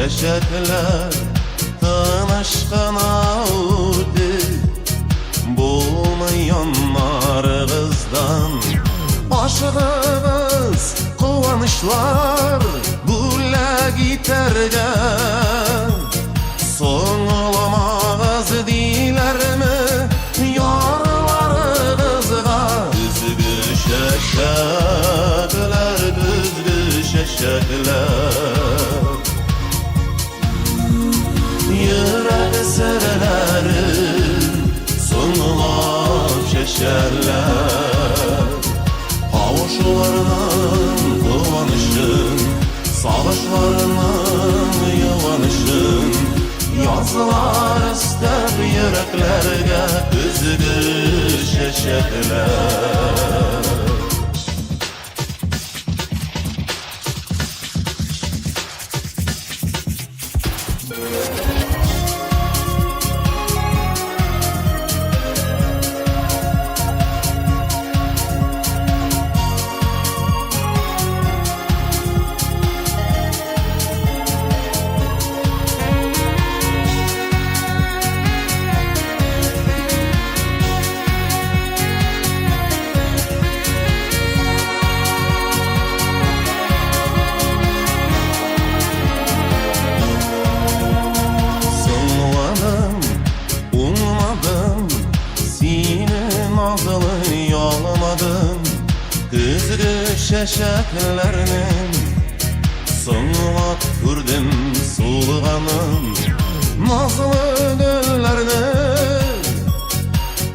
şeşekler tanışkan avdi bulmayanlar kızdan aşığımız kıvanışlar gülle giterge soğulamaz dilerimi yarlarınızga düzgü şeşekler düzgü şeşekler yürek serleri sonulap şeşerler kavuşularının kıvanışın savaşlarının yuvanışın yazılar ister yüreklerge düzgü şeşekler düzgü şeşeklerinin sonlat kürdüm sulğanım nazlı güllerini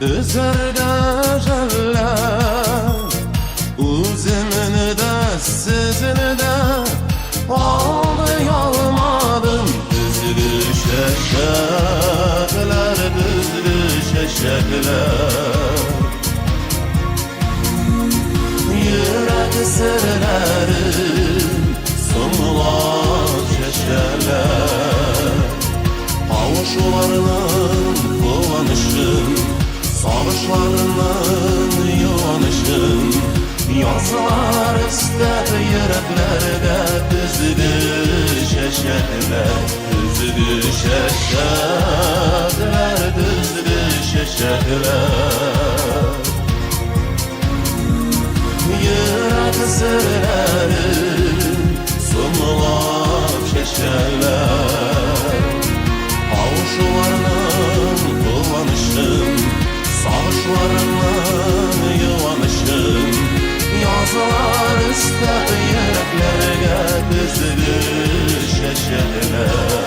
üzerge jeller üzümünü de sizini de aldı yalmadım düzgü şeşekler düzgü şeşekler yürek sırları sonulap şeşerler kavuşularının kıvanışın savaşlarının yuvanışın yazılar ister yüreklerge düzgü şeşerler düzgü şeşerler düzgü şeşerler yürek sırları sonulap şeşerler kavuşularının kıvanışın savaşlarının yuvanışın yazılar ister yüreklerge düzgü şeşerler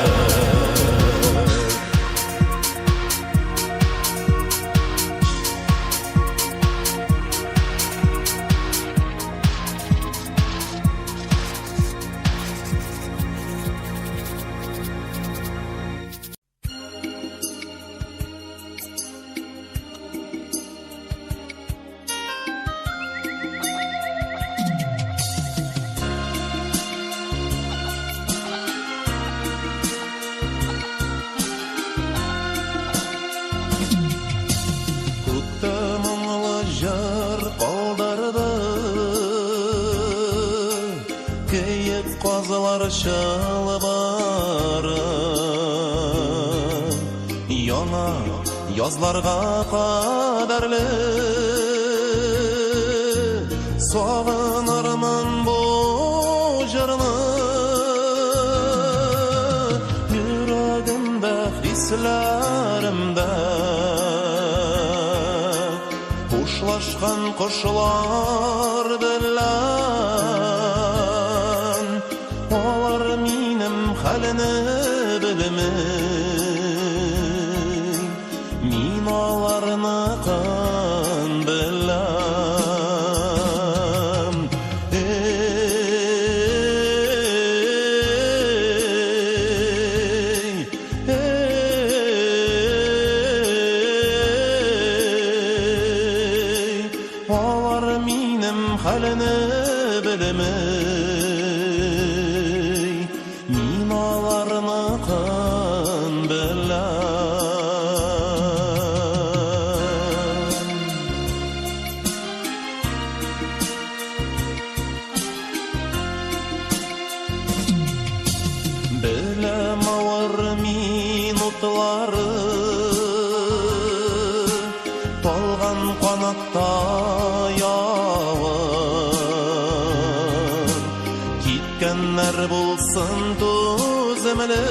Qazılar şalvarı yana yazlarga kaderli sağınırman bu jarını yüreğimde hislerimde kuşlaşkan kuşlar bilen olar minim halini bilmey min olarni kan bilam olar minim halini bilmey min olarni kan bilam бактылары толган канаттай явыр киткеннер булсын түземле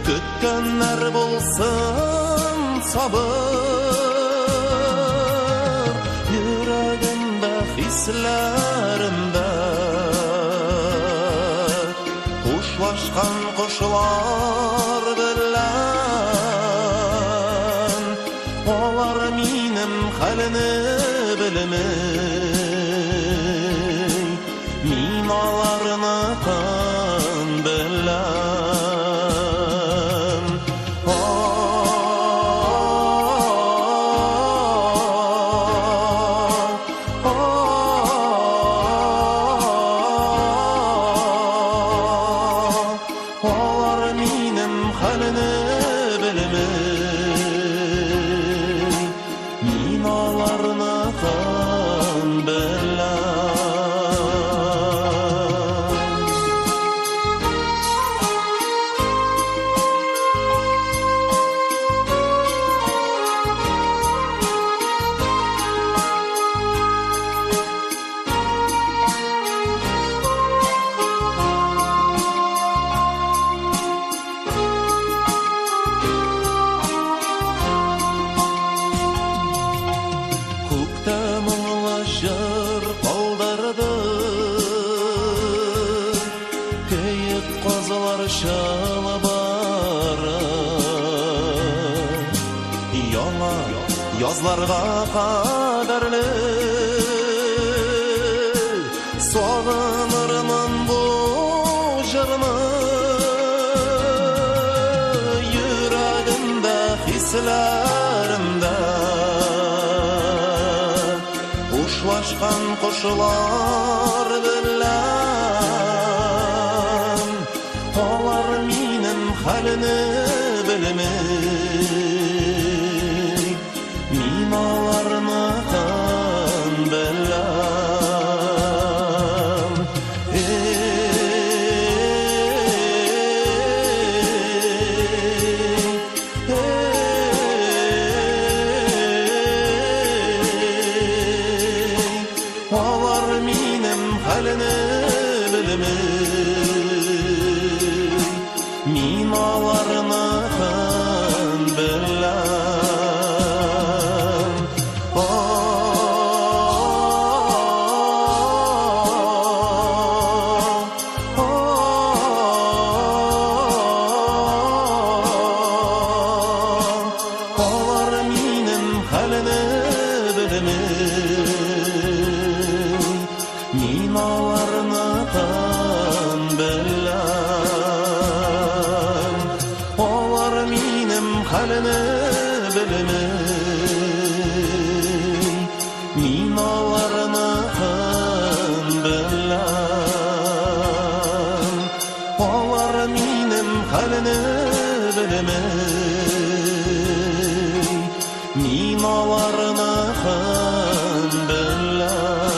күткеннер булсын сабыр йөрәгемдә хисләремдә Кушлашкан кошлар белән Алар минем хәлне белмәй Мин аларны кан беләм Yazlarga kaderli Soğanırman bu jırını Yüreğimde, hislerimde Kuşlaşkan kuşlar bilen Olar minin halini bilmez Alarını kan beləm Alar minem halini bilmey Min alarını kan beləm Min alarını kan beləm Olar minim halini bilmey Min alarını kan beləm Olar minim halini bilmey Min alarını kan beləm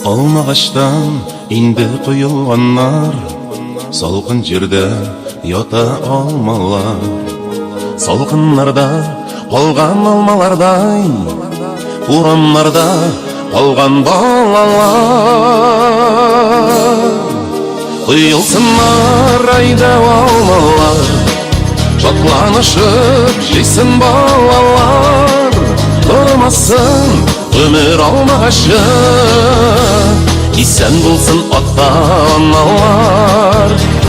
Алмағаштан инде құйылғаннар Салқын жерде ята алмалар Салқынларда қалған алмалардай Урамларда қалған балалар Құйылсынлар айда алмалар Шатланышып жейсін балалар Тұрмасын ömür almağaşı İsen bulsun ata-analar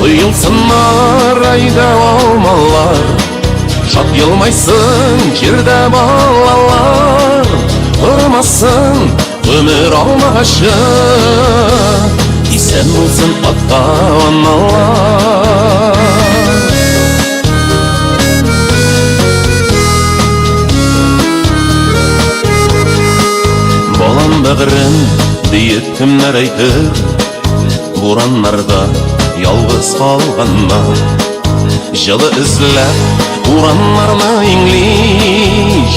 Uyulsunlar ayda olmalar Şat yılmaysın kirde balalar Durmasın ömür almağaşı İsen исән булсын ата-аналар. Балам бәгырен диеп кемнәр әйтер, бураннарда ялгыз калганнар. Жылы эзләп ураннарны иңли,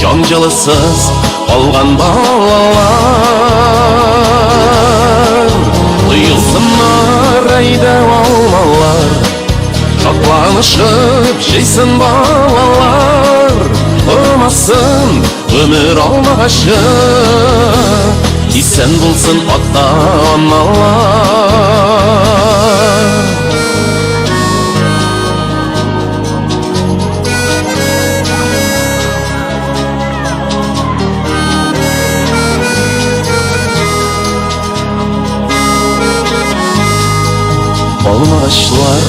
җан җылысыз калган балалар. Тыелсыннар әйдә алмалар, шатланышып җыйсын балалар. Тормасын ömür алмагачы, исән булсын ата-аналар. Алмагачлар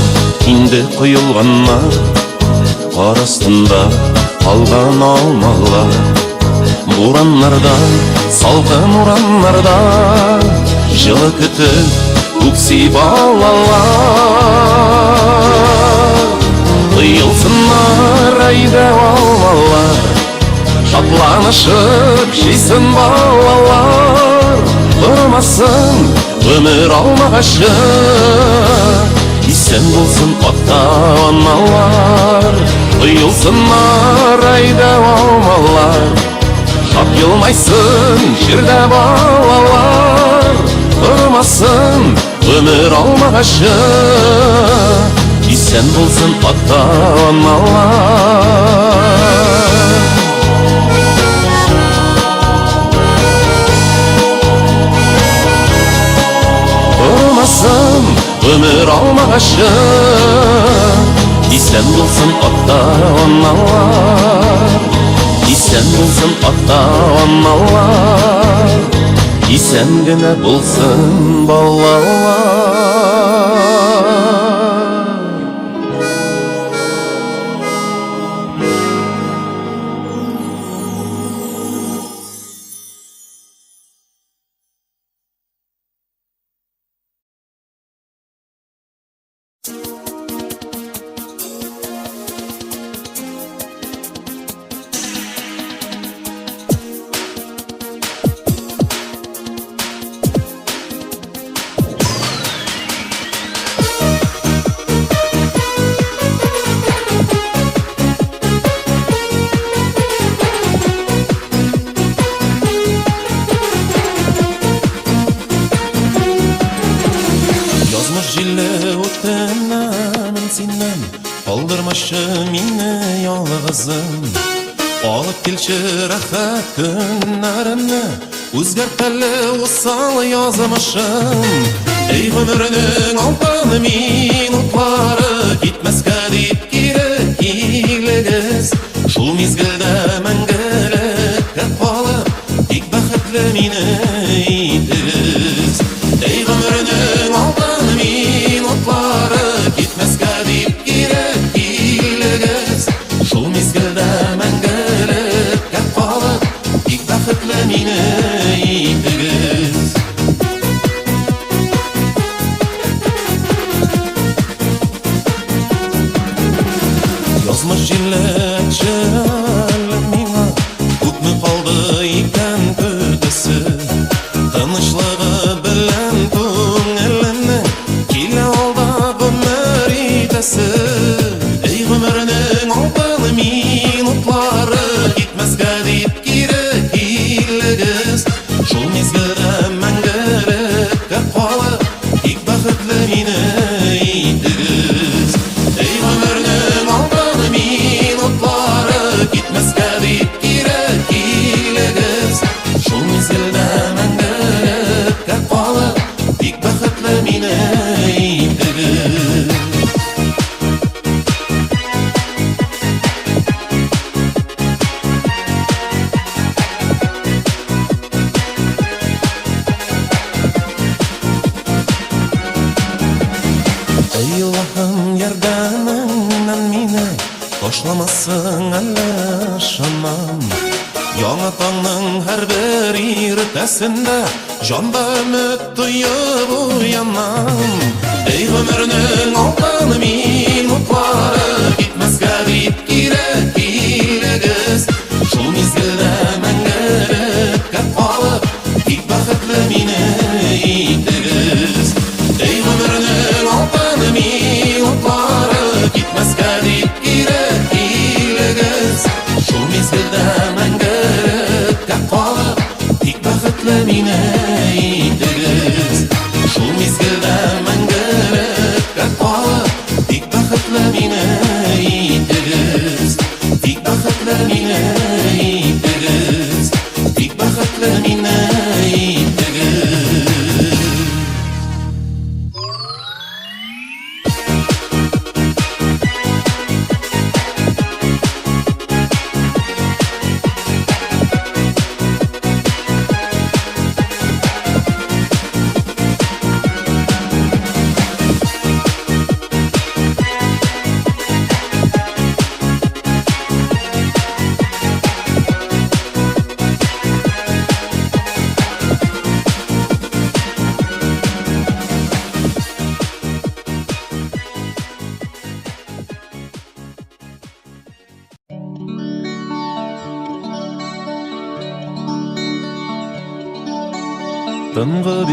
инде коелганнар, кар астында калган алмалар. Бураннарда, салкын ураннарда, жылы көтүп үкси балалар. Тыелсыннар әйдә алмалар, шатланышып җыйсын балалар. Тормасын ömür алмагачы, исән булсын ата-аналар. Тыелсыннар әйдә алмалар, шат елмайсын җирдә балалар. Тормасын ömür алмагачы, исән булсын ата-аналар. Tормасын ömür алмагачы, исән булсын ата-аналар. Исән булсын ата-аналар, исән генә булсын балалар. Җилле үтеннән синнән, калдырмашы мине ялгызым. Алып килче рәхәт көннәремне, үзгәртәле усал язмышым. Эй гомернең алтын минутлары, китмәскә дип кире килегез. Шул мизгелдә мәңгелеккә калып, тик бәхетле мине итегез. Эй гомернең алтын минутлары, китмәскә дип кире килегез. Шул мизгелдә мәңгелеккә калып, тик бәхетле мине итегез. Язмыш җилләтче миңа, күпме калды икән көтәсе. Тынычлыгы белән күңелемнең килә алда гомер итәсе. Эй гомернең алтын минутлары, китмәскә дип кире килегез. Шул мизгелдә мәңгелеккә калып, тик бәхетле мине итегез. Эй гомернең алтын минутлары, китмәскә дип кире килегез. Шул мизгелдә мәңгелеккә калып, тик бәхетле мине итегез. Эй Аллаһым, ярдәмеңнән мине ташламассың әле, ышанам. Яңа таңның һәр бер иртәсендә Җанда өмет тоеп уянам. Эй гомернең алтын минутлары, китмәскә дип кирәк-кирәгез. Шул мизгелдә мәңгелеккә калып, тик бәхетле мине итегез. Эй гомернең алтын минутлары, китмәскә дип кирәк-кирәгез. Шул мизгелдә мәңгелеккә калып, тик бәхетле мине итегез. Шул мизгелдә мәңгелеккә калып, тик бәхетле мине итегез. Тик бәхетле мине итегез. Тик бәхетле мине итегез. Тынғы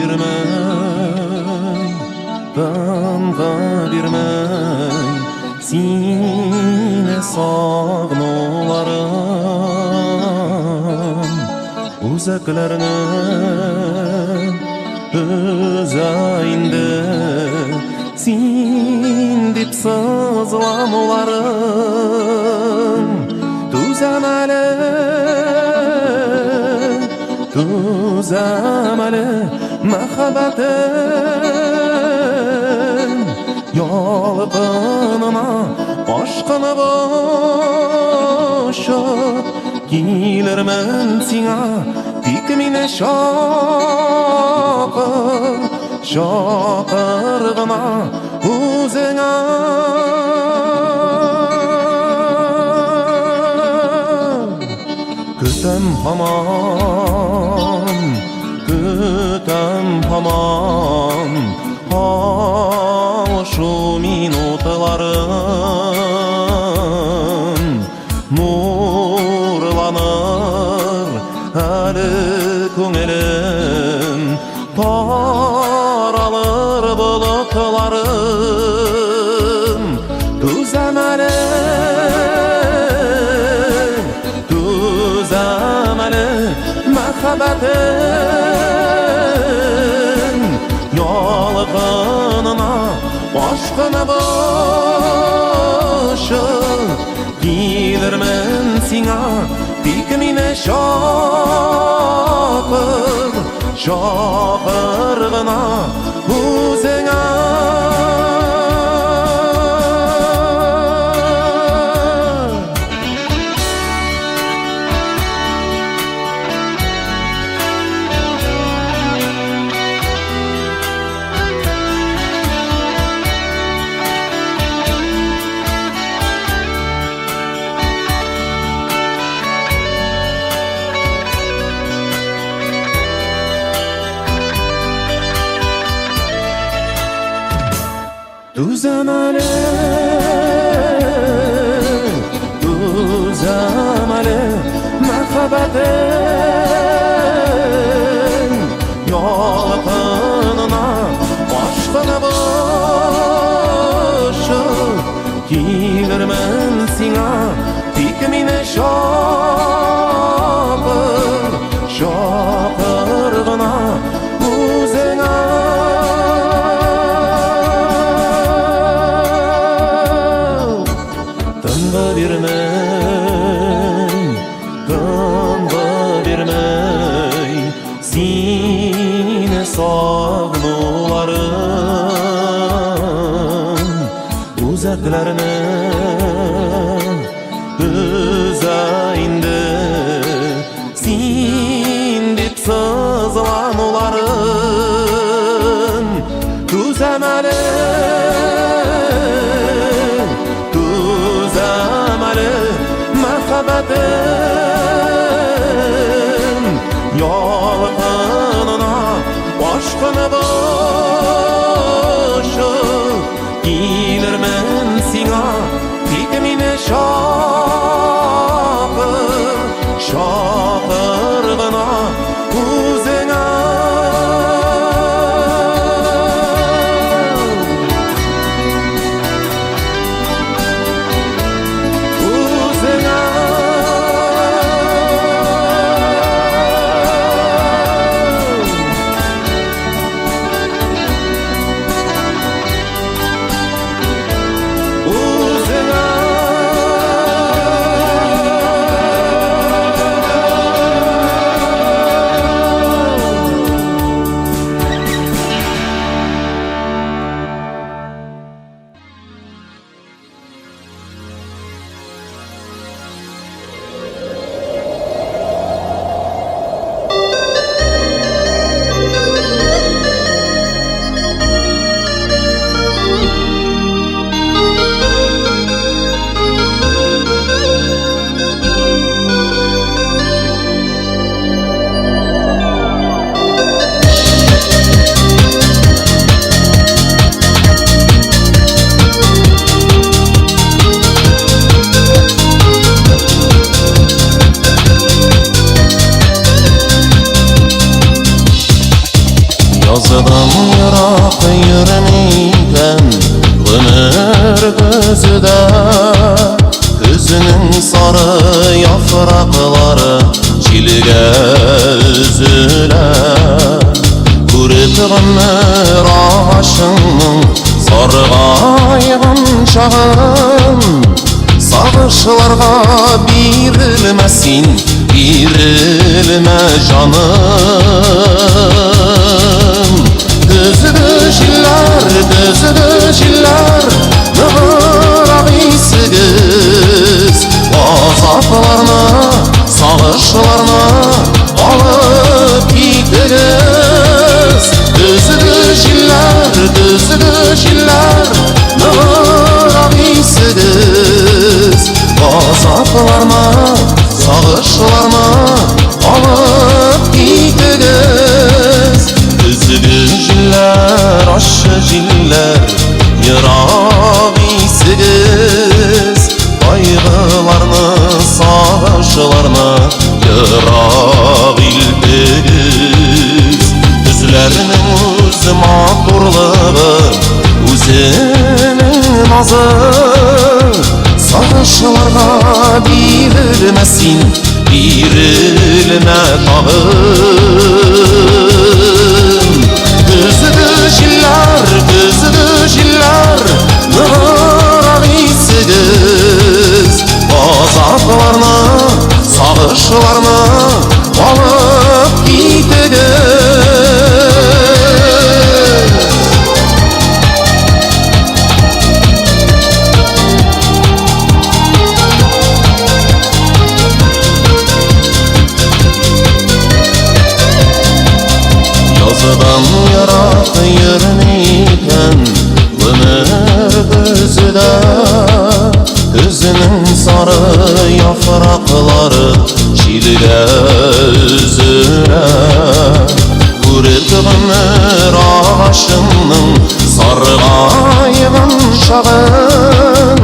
бирмәй, сине сагынуларым, үзәкләрне өзә инде, син дип сызлануларым, түзәм әле мәхәббәтем, ялкынына ашкынып очып килермен сиңа, тик мине чакыр гына үзеңә. Көтәм һаман алышу минутларын, нурланыр әле күңелем, таралыр болытларым, түзәм әле мәхәббәтем, ялкынына ашкынып очып килермен сиңа, тик мине чакыр гына үзеңә. Түзәм әле мәхәббәтем, ялкынына ашкынып очып килермен сиңа, тик мине чакыр гына үзеңә. Тынғы бирмәй, сине сагынуларым, үзәкләрне өзә инде, син дип сызлануларым, түзәм әле мәхәббәтем, yarak yürümeyken ömür gözüde Üzünün sarı yaprakları çilge üzüler Kurip ömür ağaçının sargaygan çağın Sağışlarga birilmesin, birilme canım Düzüdü jiller, nığırak iysigiz Azaplarını, sağışlarını alıp gittigiz Düzüdü jiller, nığırak iysigiz Azaplarını, sağışlarını alıp gittigiz Düzüdü jiller, aşçı jiller, yırak iysigiz Kaygılarını, sağışlarını yırak ildigiz Üzlerinin öz maturlığı, özünün nazı Sağışlarga birilmesin, birilme tağım Düzüdü jiller, nığırak iysigiz Azaplarını, sağışlarını alıp gittigiz Yazıdan yarak yürümeyken ömür gözüde Üzünün sarı yaprakları çilge üzüler Kurip ömür ağaçının sargaygan çağın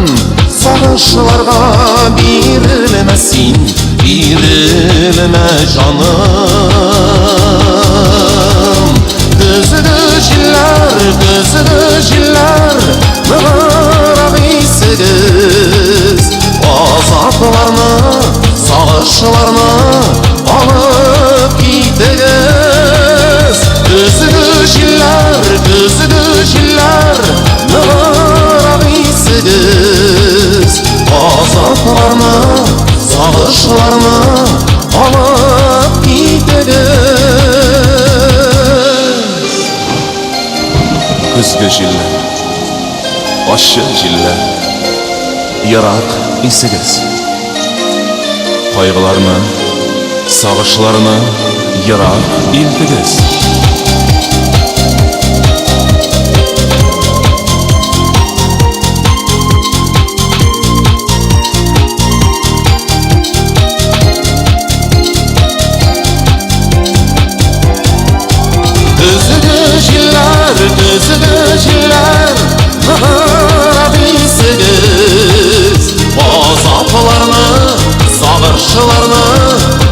Sağışlarga birilmesin, birilme canım Düzüdü jiller, nığırak iysigiz Azaplarını, sağışlarını alıp gittigiz Düzüdü jiller, nığırak iysigiz Azaplarını, sağışlarını alıp gittigiz Күзгі жиллер, ащы жиллер, ярақ исігіз Қайғыларны, сағышларны ярақ илтігіз Düzüdü jiller, nığırak iysigiz Azaplarını, sağırşılarını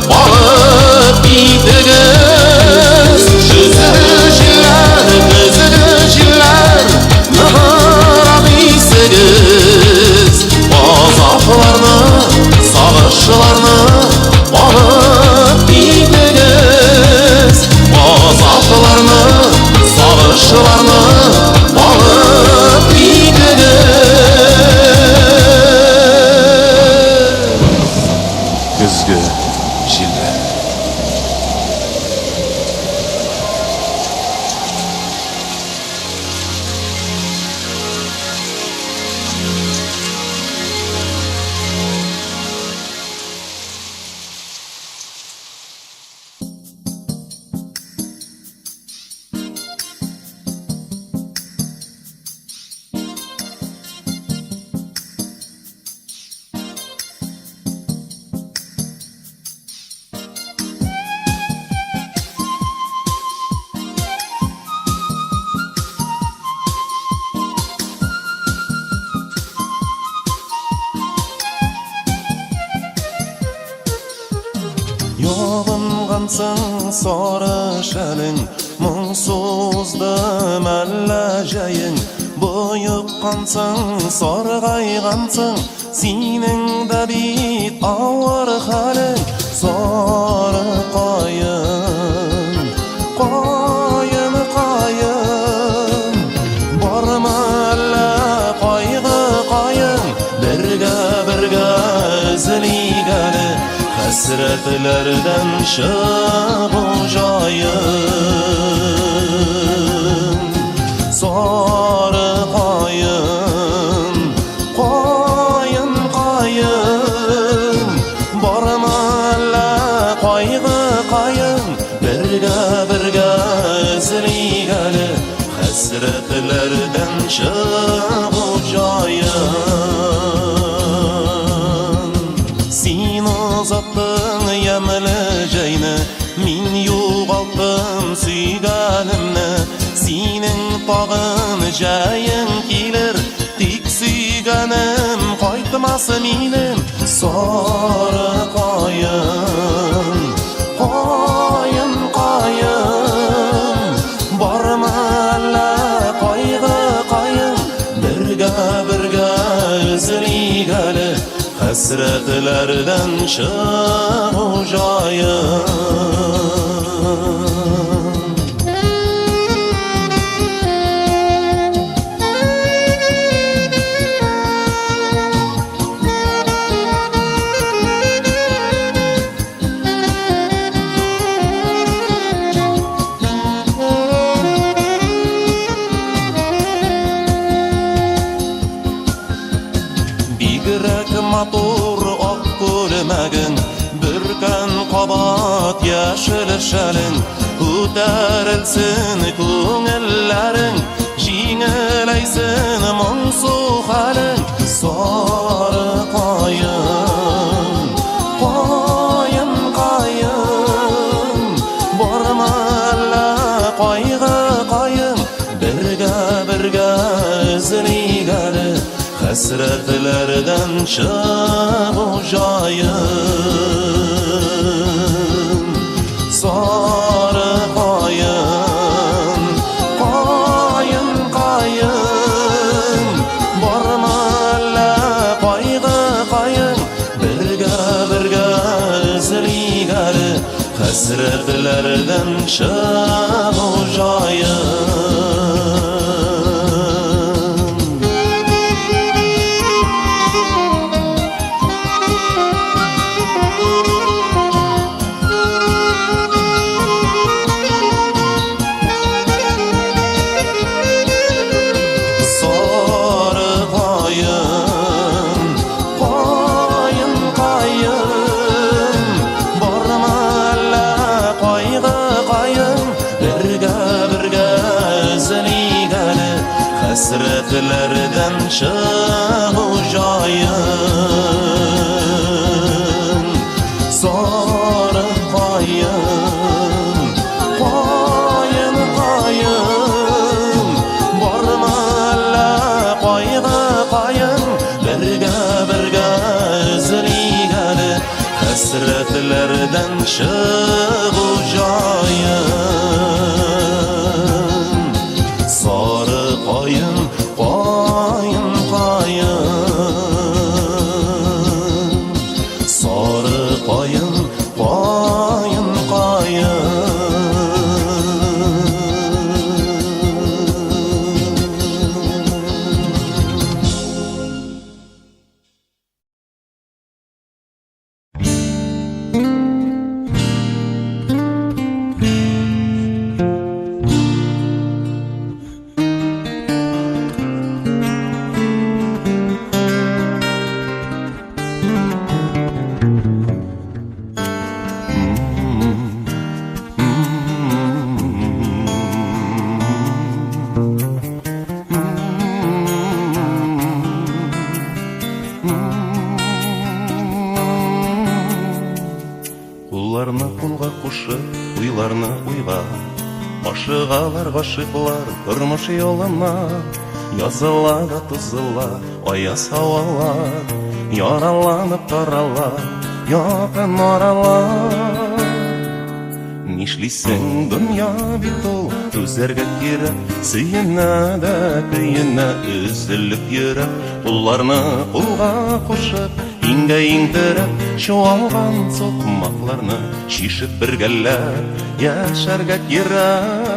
alıp gittigiz Düzüdü jiller, nığırak iysigiz Azaplarını, sağırşılarını alıp gittigiz Azaplarını, sağışlarını alıp gittigiz Күзгі жиллер Yog'ingansan sora shaling Мұңсыздым әлі жайың, бұйыққансың, сарғайғансың, сенің де бит ауыр халің. Сары қайын, қайын, қайын, барма әлі қайғы қайын, бірге үзілейік әлі, хәсретлерден шығу жайын. Сары қайын, қайын, қайын, барма әлі қайғы қайын, бірге үзілейік әлі, хәсретлерден шығу жайын. Сен ұзаттың емілі жайны, мен юғалттым сүйгенімні. Сенің тағын жайың келер, тек сүйгенім қайтмасы менің. Сары қайын, қайын, қайын, барма әлі қайғы қайын, бірге үзілейік әлі, хәсретлерден шығу жайын. Матур ақ көлмәгің, бүркен қабат яшыл шәлің, көтәрілсін көңілләрің, жеңілейсін мұңсу хәлің. Сары қайын, қайын, қайын, барма әлі қайғы қайын, бірге үзілейік әлі, хәсретлерден шығу жайын. Сары қайын, қайын, қайын, барма әлі қайғы қайын, бірге үзілейік әлі, хәсретлерден шығу жайын. Хәсретлерден шығу жайын. Сары қайын, қайын, қайын, барма әлі қайғы қайын, бірге үзілейік әлі, хәсретлерден шығу жайын. Сары қайын, қайын, қайын, сары қайын, қайын, қайын. Кулларны кулга кушып, уйларны уйга, ашыгалар гашыклар тормыш юлына. Языла да тузыла, аяз һавалар, яраланып тарала, якын аралар. Нишлисең дөнья бит ул түзәргә кирәк, сөенә дә көенә өзелеп йөрәк, кулларны кулга кушып, иңгә иңдереп, чуалган сукмакларны чишеп бергәләп яшәргә кирәк.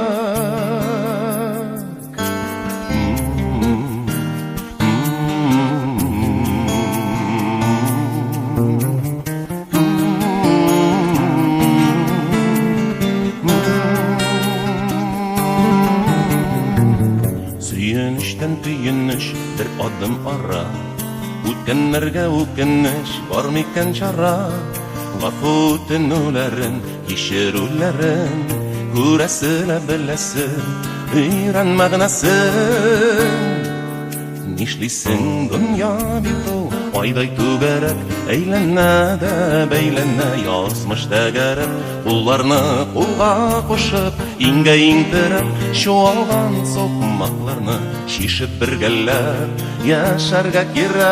Сөенештән түйеніш бер адым ара, үткәннәргә үкенеш бар микән чара, гафу үтенүләрен, кичерүләрен күрәсе беләсе, өйрән мәгънәсен. Нишлисең дөнья бит ул айдай түгәрәк, әйләнә дә бәйләнә язмыш тәгәрәк, кулларны кулга кушып, иңгә иңдереп, чуалган сукмакларны чишеп бергәләп яшәргә кирәк.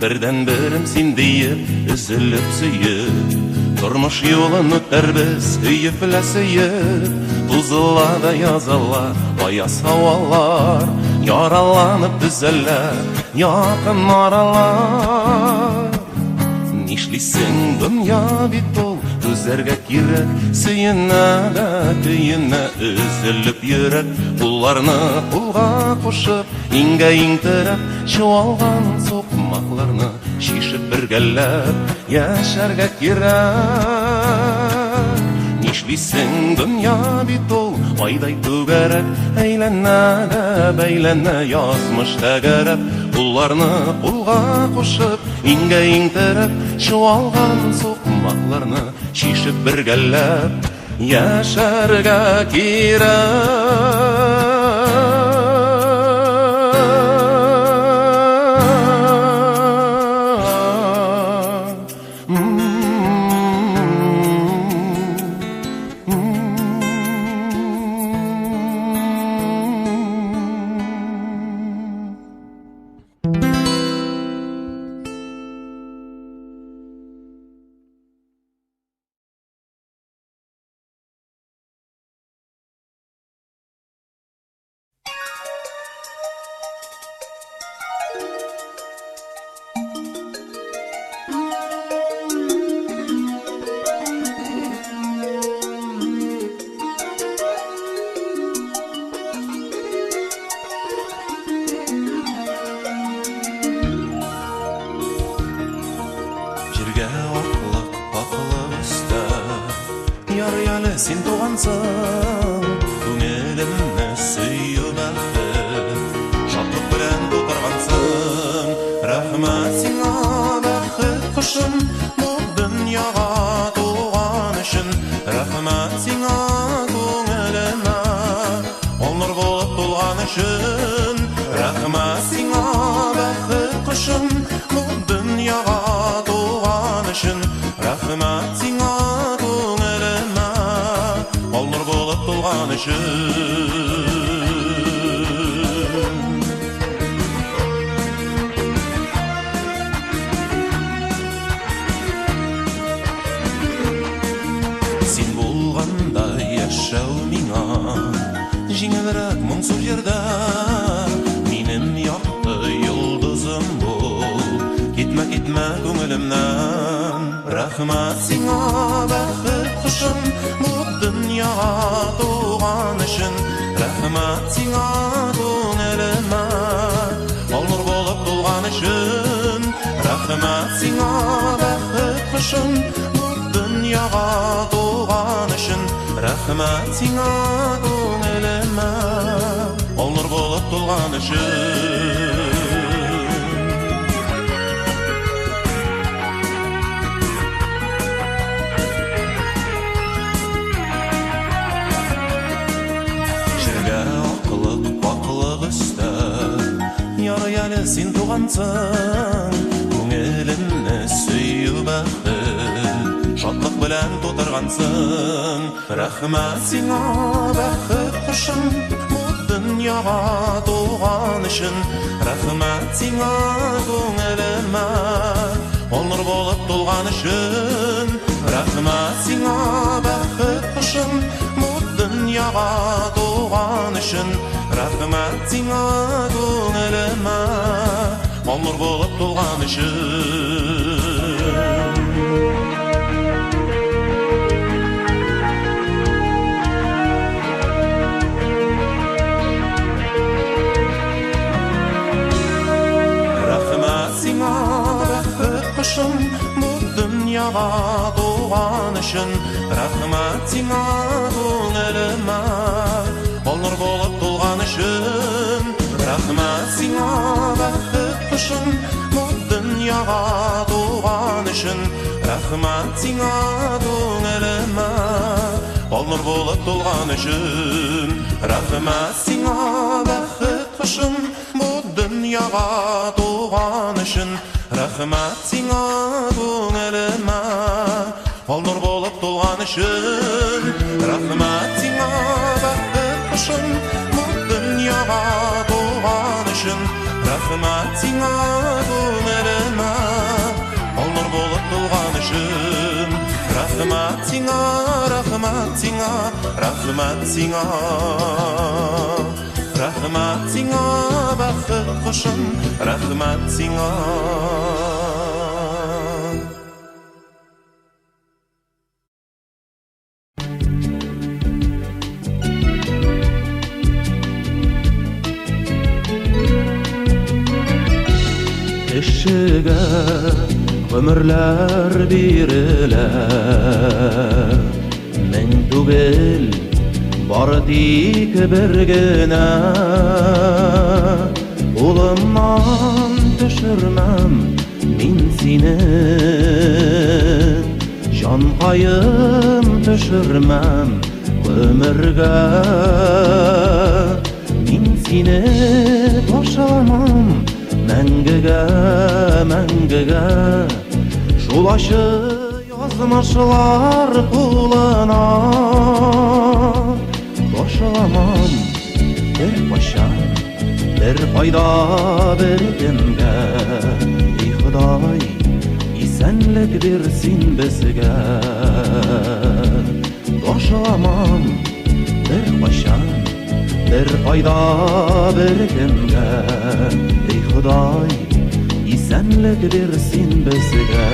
Бердән берем син диеп, өзелеп сөеп, тормыш юлын үтәрбез көеп белә сөеп, тузыла да языла аяз һавалар, яраланып төзәләр якын аралар. Нишлисең дөнья бит ул түзәргә кирәк, сөенә дә көенә өзелеп йөрәк, кулларны кулга кушып, иңгә иңдереп, чуалган сукмакларны чишеп бергәләп яшәргә кирәк. Нишлисең дөнья бит ул айдай түгәрәк, әйләнә дә бәйләнә язмыш тәгәрәп, кулларны кулга кушып, иңгә иңдереп, чуалган сукмакларны чишеп бергәләп яшәргә кирәк. Син тугансың, күңелемне сөю бәхет, шатлык белән тутыргансың. Рәхмәт сиңа бәхет кошым, бу дөньяга туган өчен. Рәхмәт сиңа күңелемә ул нур булып тулган өчен. Рәхмәт сиңа бәхет кошым, бу дөньяга туган өчен. Рәхмәт сиңа тулган өчен. Син булганда яшәү миңа җиңелрәк моңсу җирдә, минем якты йолдызым бул, китмә китмә күңелемнән. Рәхмәт сиңа бәхет кошым, бу дөньяга туган өчен. Рәхмәт сиңа күңелемә ул нур булып тулган өчен. Рәхмәт сиңа бәхет кошым, бу дөньяга туган өчен. Рәхмәт сиңа күңелемә ул нур булып тулган өчен. Ярый әле син тугансың, күңелемне сөю бәхет, шатлык белән тутыргансың. Рәхмәт сиңа бәхет кошым, бу дөньяга туган өчен. Рәхмәт сиңа күңелемә ол нұр болып толған үшін. Рахмат сиңа бақыт құшым, бұл дүнияға туған үшін. Рахмат сиңа көңіліме, ол нұр болып толған үшін. Бұл дүнияға туған үшін. Рахмат сиңа көңіліме, ол нұр болып толған үшін. Рахмат сиңа бақыт құшым, бұл дүнияға туған үшін. Рахмат сиңа көңіліме, ол нұр болып толған үшін. Рахмат сиңа бақыт құшым, бұл дүнияға туған үшін. Рахмат сиңа көңіліме, ол нұр болып толған үшін. Рахмат сиңа бақыт құшым, бұл дүнияға туған үшін. Рахмат сиңа көңіліме, ол нұр болып толған үшін. Рахмат сиңа, рахмат сиңа, рахмат сиңа. Рахмат сиңа бақыт құшым, рахмат сиңа. Кішіге ғұмырлар берілер, мен түгел бары тик бір генә. Улымнан төшермәм мин сине, җанкаем төшермәм гомергә. Мин сине ташламам мәңгегә, мәңгегә. Шул ачы язмышлар кулына ташламам бер кайчан, бер кайда, бер кемгә. И Ходай, исәнлек бирсен безгә. Ташламам бер кайчан, бер кайда, бер кемгә. И Ходай, исәнлек бирсен безгә.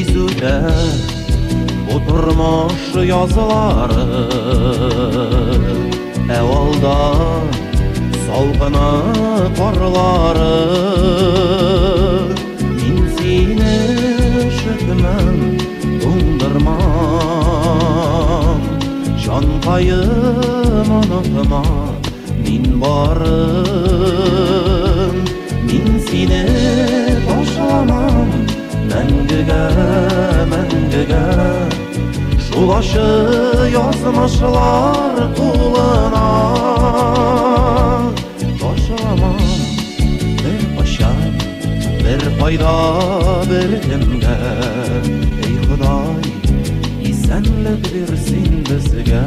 Изүтә бу тормыш язылары, алда салкыны карлары. Мин сине шөкмәм, туңдырмам, җанкаем онытма мин барын. Мин сине ташламам мәңгегә, мәңгегә. Шул ачы язмышлар кулына ташламам бер кайчан, бер кайда, бер кемгә. Эй Ходай, исәнлек бирсен безгә.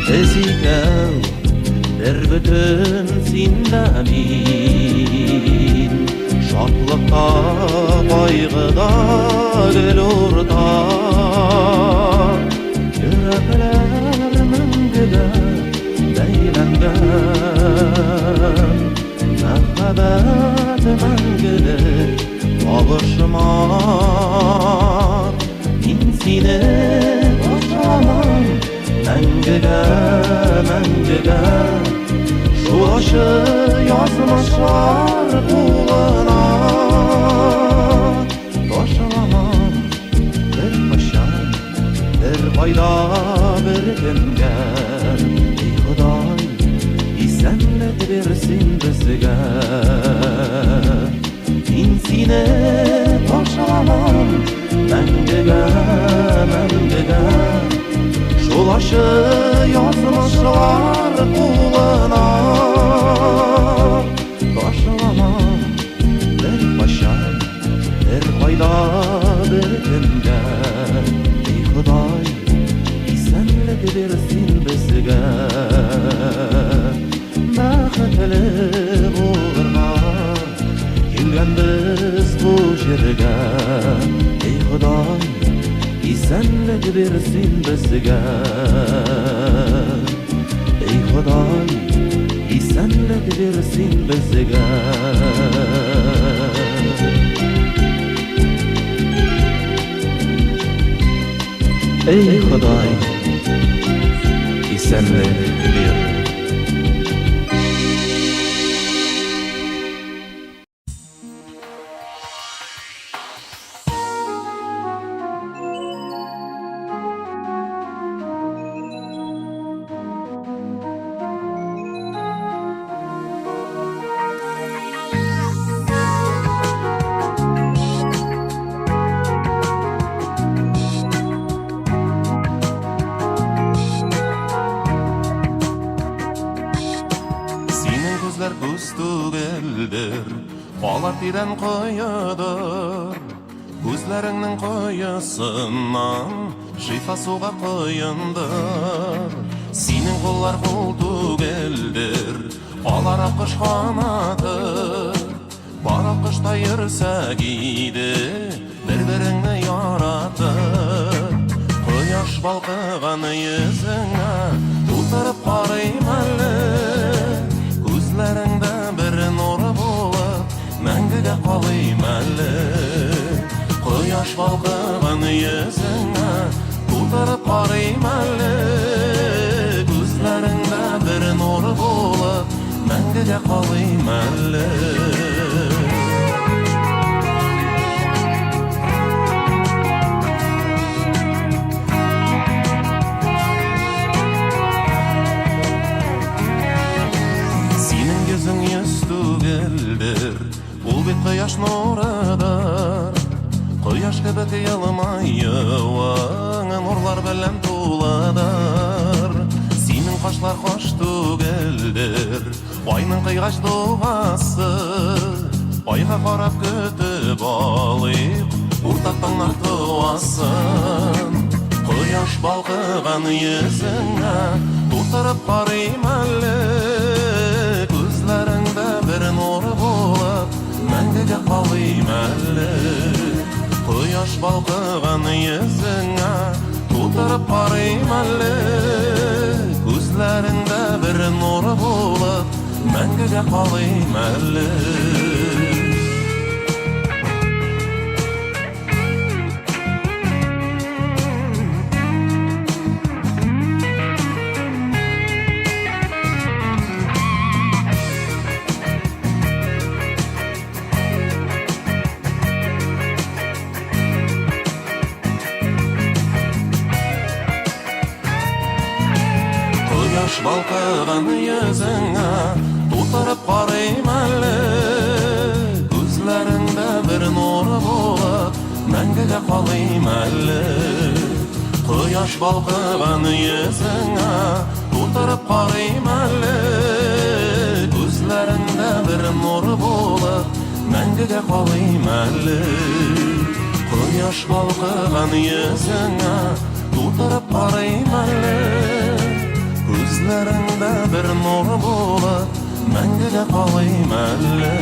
Без икәү бер бөтен синдә мин, шатлыкта, кайгыда гел уртак. Йөрәкләр мәңгегә бәйләнгән, мәхәббәт мәңгелек табышмак. Мин сине ташламам мәңгегә, мәңгегә. Шул ачы язмышлар кулына ташламам бер кайчан, бер кайда, бер кемгә. И Ходай, исәнлек бирсен безгә. Мин сине ташламам мәңгегә, мәңгегә. Ulaşı yazmışlar kuluna. Başlama bir başa bir fayda berkemge. Ey Huday isenlik bersin bizge. Bäxetli bulurga kelgen biz bu jerge. Ey Huday isenlik bersin bizge. Ey Huday isenlik bersin bizge. Ey Huday isenlik ber. Ağlar tiren koyudur Gözlerinin koyusundan Şifa suğa koyundur Senin kollar koltuk eldir Ağlar akış kanadır Bar akışta yürse giydi Bir-birini yaratır Koyaş balkıgan yüzüne Tutarıp karayım әлі Gözlerinde bir nur bulup Мәңгіге қалайым әлі Koyaş balkıgan yüzüne Tutarıp karayım әлі Gözlerinde bir nur bulup Мәңгіге қалайım әлі Koyaş nuradır Koyaş kebek yılmayıvan Nurlar bilen tuladır Senin kaşlar hoş tügeldir Ayның kıygaç doğası Ayga karap kötüp alayıp Urtaqtan nartıvaсын Koyaş balkıgan yüzüne Tutarıp karayım әлі Gözlerinde bir nur bulup Мәңгіге қалайым әлі Koyaş balkıgan yüzüne Tutarıp karayım әлі Gözlerinde bir nur bulup Мәңгіге қалайым әлі Balkıgan yüzüne Tutarıp karayım әлі Gözlerinde bir nur bulup Мәңгіге қалайым әлі Koyaş balkıgan yüzüne Tutarıp karayım әлі Gözlerinde bir nur bulup Мәңгіге қалайым әлі Koyaş balkıgan yüzüne Tutarıp karayım әлі Gözlerinde bir nur bulup Мәңгіге қалайым әлі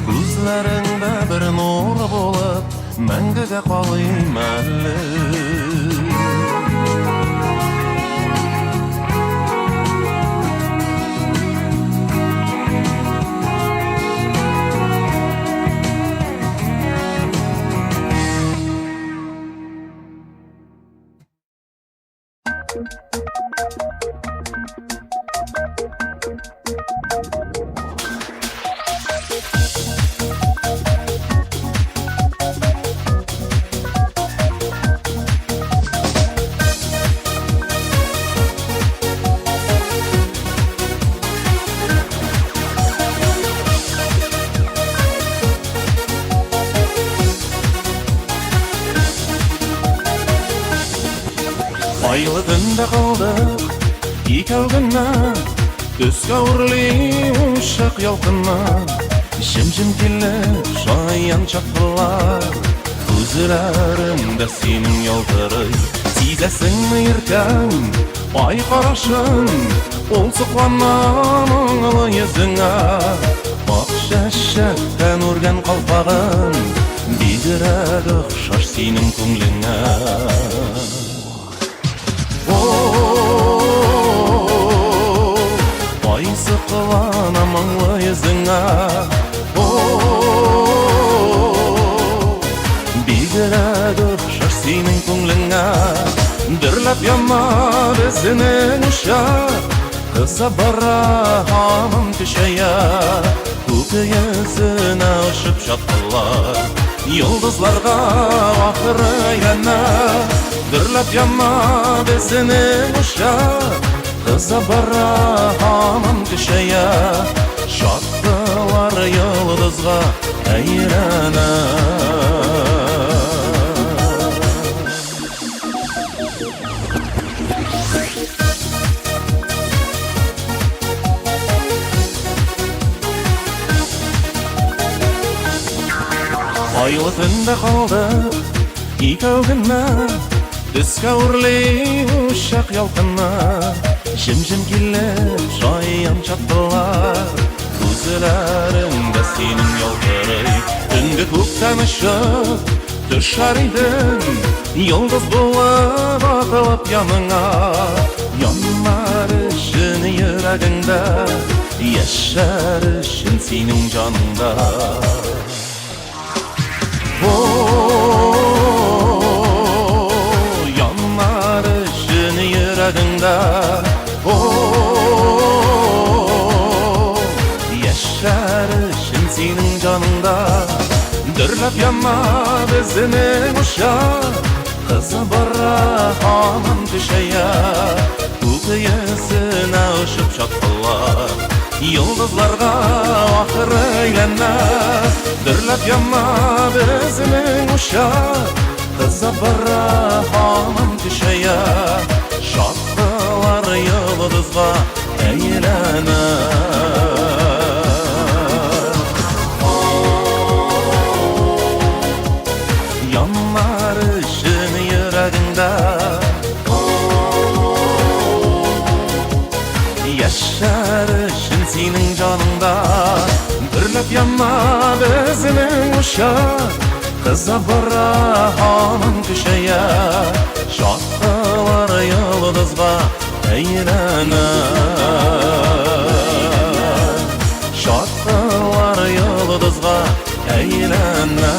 Gözlerinde bir nur bulup Мәңгіге қалайым әлі икәүгенә Көзгә үрли ушак ялкынна Жим-жим килеп шаян чаккылар Күзләремдә синең ялтырый Сизәсеңме иркәң ай карашын Ул соклана моңлы йөзеңә Ак чәчәктән үргән калпагың Бигрәк охшаш синең күңлеңә Ай соклана моңлы йөзеңә Бигрәк охшаш синең күңлеңә Дөрләп яна безнең ушак Кыза бара һаман көчәя Күк йөзенә очып чаткылар Йолдызларга ахыры әйләнә Дөрләп яна безнең ушак Кыза бара һаман көчәя Чаткылар йолдызга әйләнә Айлы төндә калдык икәүгенә Төскә үрли ушак ялкынна Жим-жим килеп шаян чаттылар Күзләремдә синең ялтырый Төнге күктән очып төшәр идең Йолдыз булып атылып яныңа Яннар өчен йөрәгеңдә Яшәр өчен синең җаныңда Яннар өчен йөрәгеңдә Яшәр өчен синең җаныңда Дөрләп яна безнең ушак Кыза бара һаман көчәя Күк йөзенә очып чаткылар Йолдызларга ахыры әйләнә Дөрләп яна безнең ушак Кыза бара һаман көчәя Чаткылар йолдызга әйләнә Яннар өчен йөрәгеңдә Яшәр өчен синең җаныңда Дөрләп яна безнең ушак Кыза бара һаман көчәя Чаткылар йолдызга әйләнә Чаткылар йолдызга әйләнә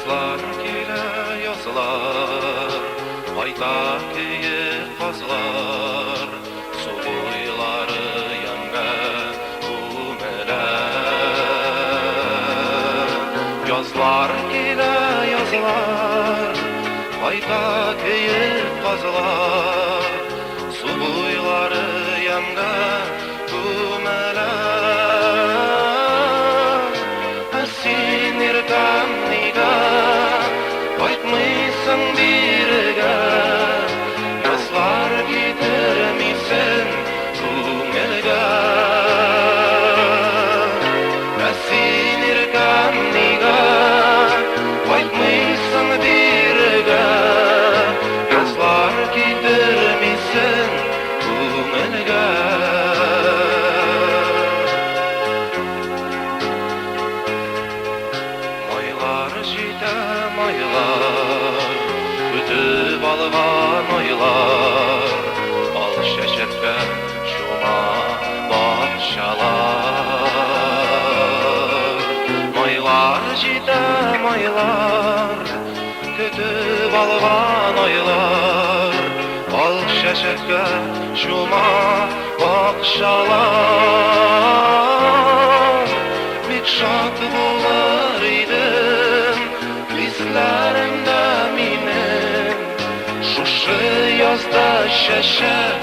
Язлар килә язлар Кайта киеп казлар Су буйлары янга күмелә Язлар килә язлар Кайта киеп казлар Су буйлары янга күмелә Син иркәм Кайтмыйсың бирегә Язлар китермисең күңелгә Син иркәм нигә Кайтмыйсың бирегә Язлар китермисең күңелгә Майлар җитә майлар Көтүп алган айлар Ал чәчәккә чума бакчалар Майлар җитә майлар balgan aylar Al şeşekке şuma bakşalar Bik şat bolar idim Bizlerimde minin Şuşu yazda şeşek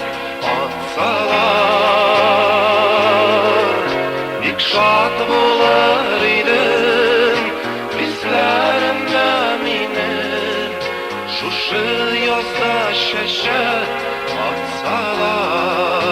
atsalar Bik şat bolar idim Bizlerimde minin Şuşu yazda şeşek atsalar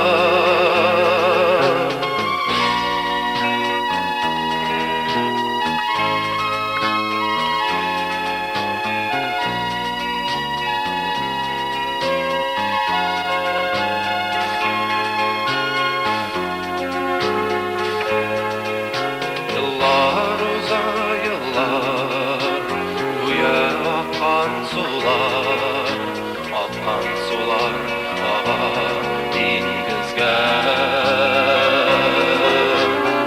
Yıllar uzar yıllar Güye akan sular Akan sular ağa dengizge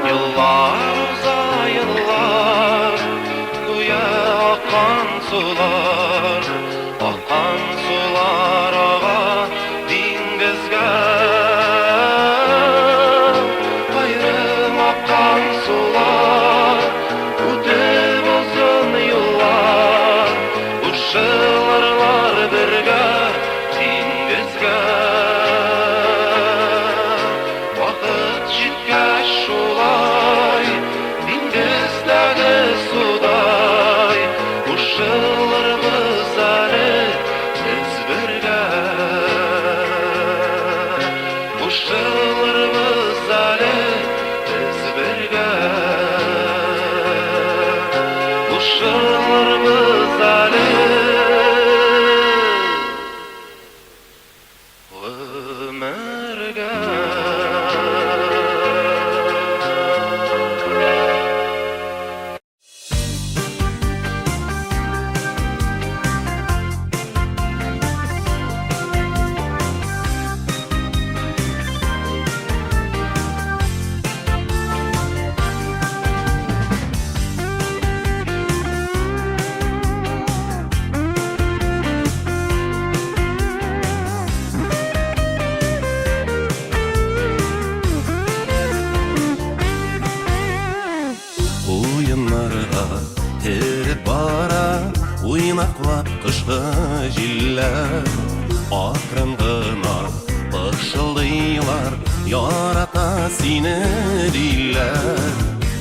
Yıllar uzar yıllar Güye akan sular Akan sular ağa dengizge Ayrım akan sular Ötüp uzun yıllar Uşılırlar birge dengizge Vakit jitkech şulay Dengizdagi suday Uşılır biz ali biz birge Uşılır biz ali biz birge Uşılır biz ali ömürge Oyunlarga terip bara Oynaklap kışkı jiller Akran gına pışıldıylar Yarata seni diller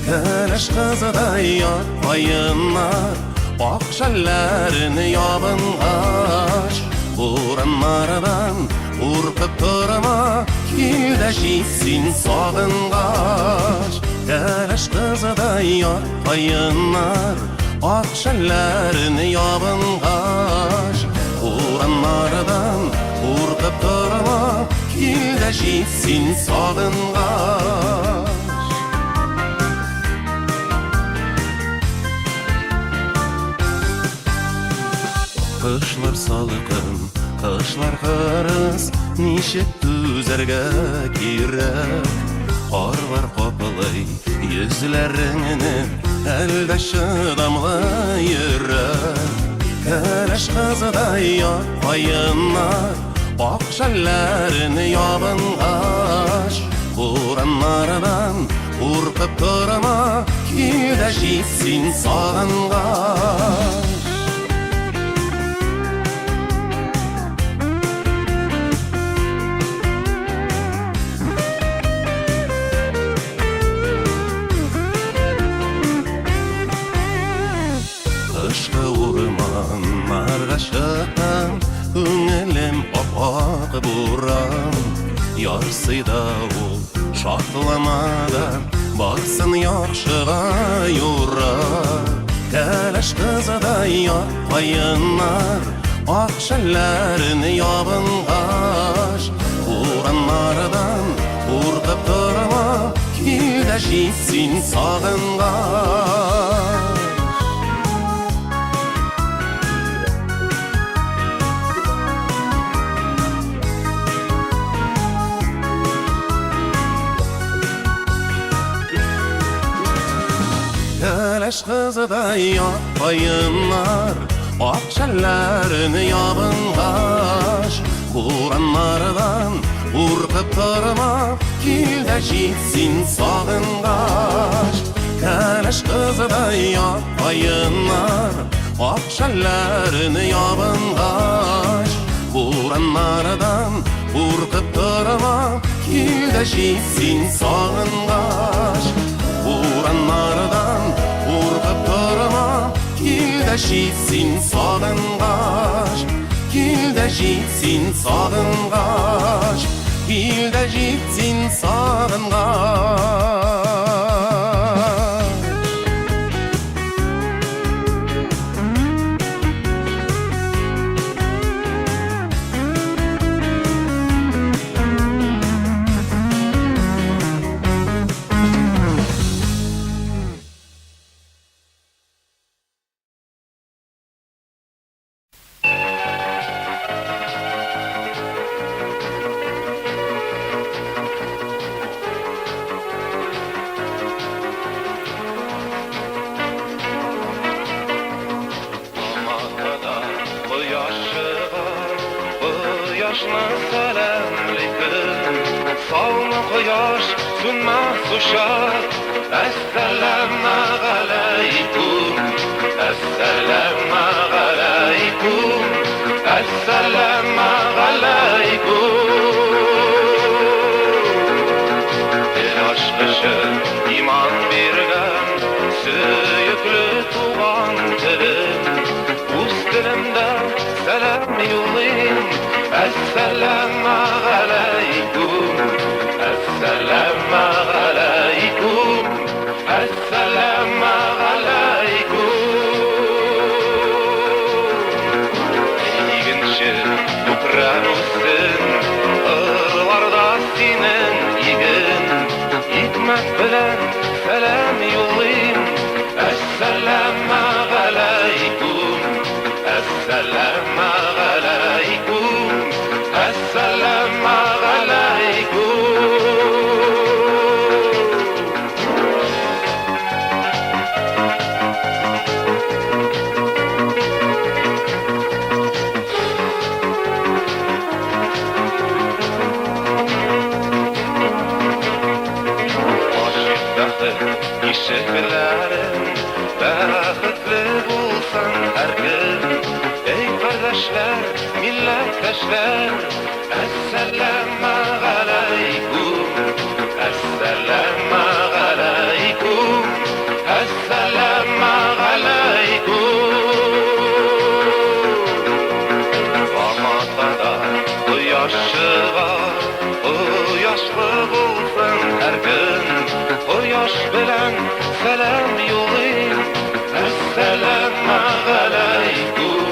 Keleş kızıday yapayınlar Akşallarını yabın aç Buranlardan urkıp durma Kilde jitsin sağıngaç Keleş kızıday yapayınlar Akşallarını yabın aç Buranlardan urkıp durma Kilde jitsin sağıngaç Kışlar salkın, kışlar kırız Nişek tüzerge kirek Arvar kopılay yüzlerini Elde şıdamlı yürek Keleş kızıday yapayınlar Akşallarını yabın aç Buranlardan urkıp durma Kilde jitsin sağıngaç Kışkı urmanlarga şıktan Üngülüm opak buran Yarsıyda ol şatlamadan Baksın yakşıga yura Keleş kızıday yapayınlar Akşallarını yabın aç Buranlardan urkıp durma Kilde jitsin sağıngaç Keleş kızıday yapayınlar Akşellerini yabıngaş Kuranlardan urkıp durma Kilde jitsin sağıngaş Keleş kızıda yapayınlar Akşellerini yabıngaş Kuranlardan urkıp durma Kilde jitsin sağıngaş Kuranlardan urkıp durma Kilde jitsin sağıngaş Kilde jitsin sağıngaş Kilde jitsin sağıngaş Yaşına selamliküm Savma koyaş sunma suşar Esselamu aleykum Esselamu aleykum Esselamu aleykum El aşkışı iman birgen Süyüklü tuğan dilim Uz dilimde selam yollayın Esselamu aleykum Esselamu aleykum Esselamu aleykum İginçi yukran olsun Irlarda senin igin Hikmet bilen selam yollayın Esselamu aleykum Esselamu aleykum Esselamu aleykum Aşık bəxti işiklerin Bəxtli bulsan her gün Ey kardeşler, milletteşler Esselamu aleykum Esselamu aleykum Esselamu aleykum Ramazanda Uyaşlı bulsun her gün Uyaş bilen selam yollayın Esselamu aleykum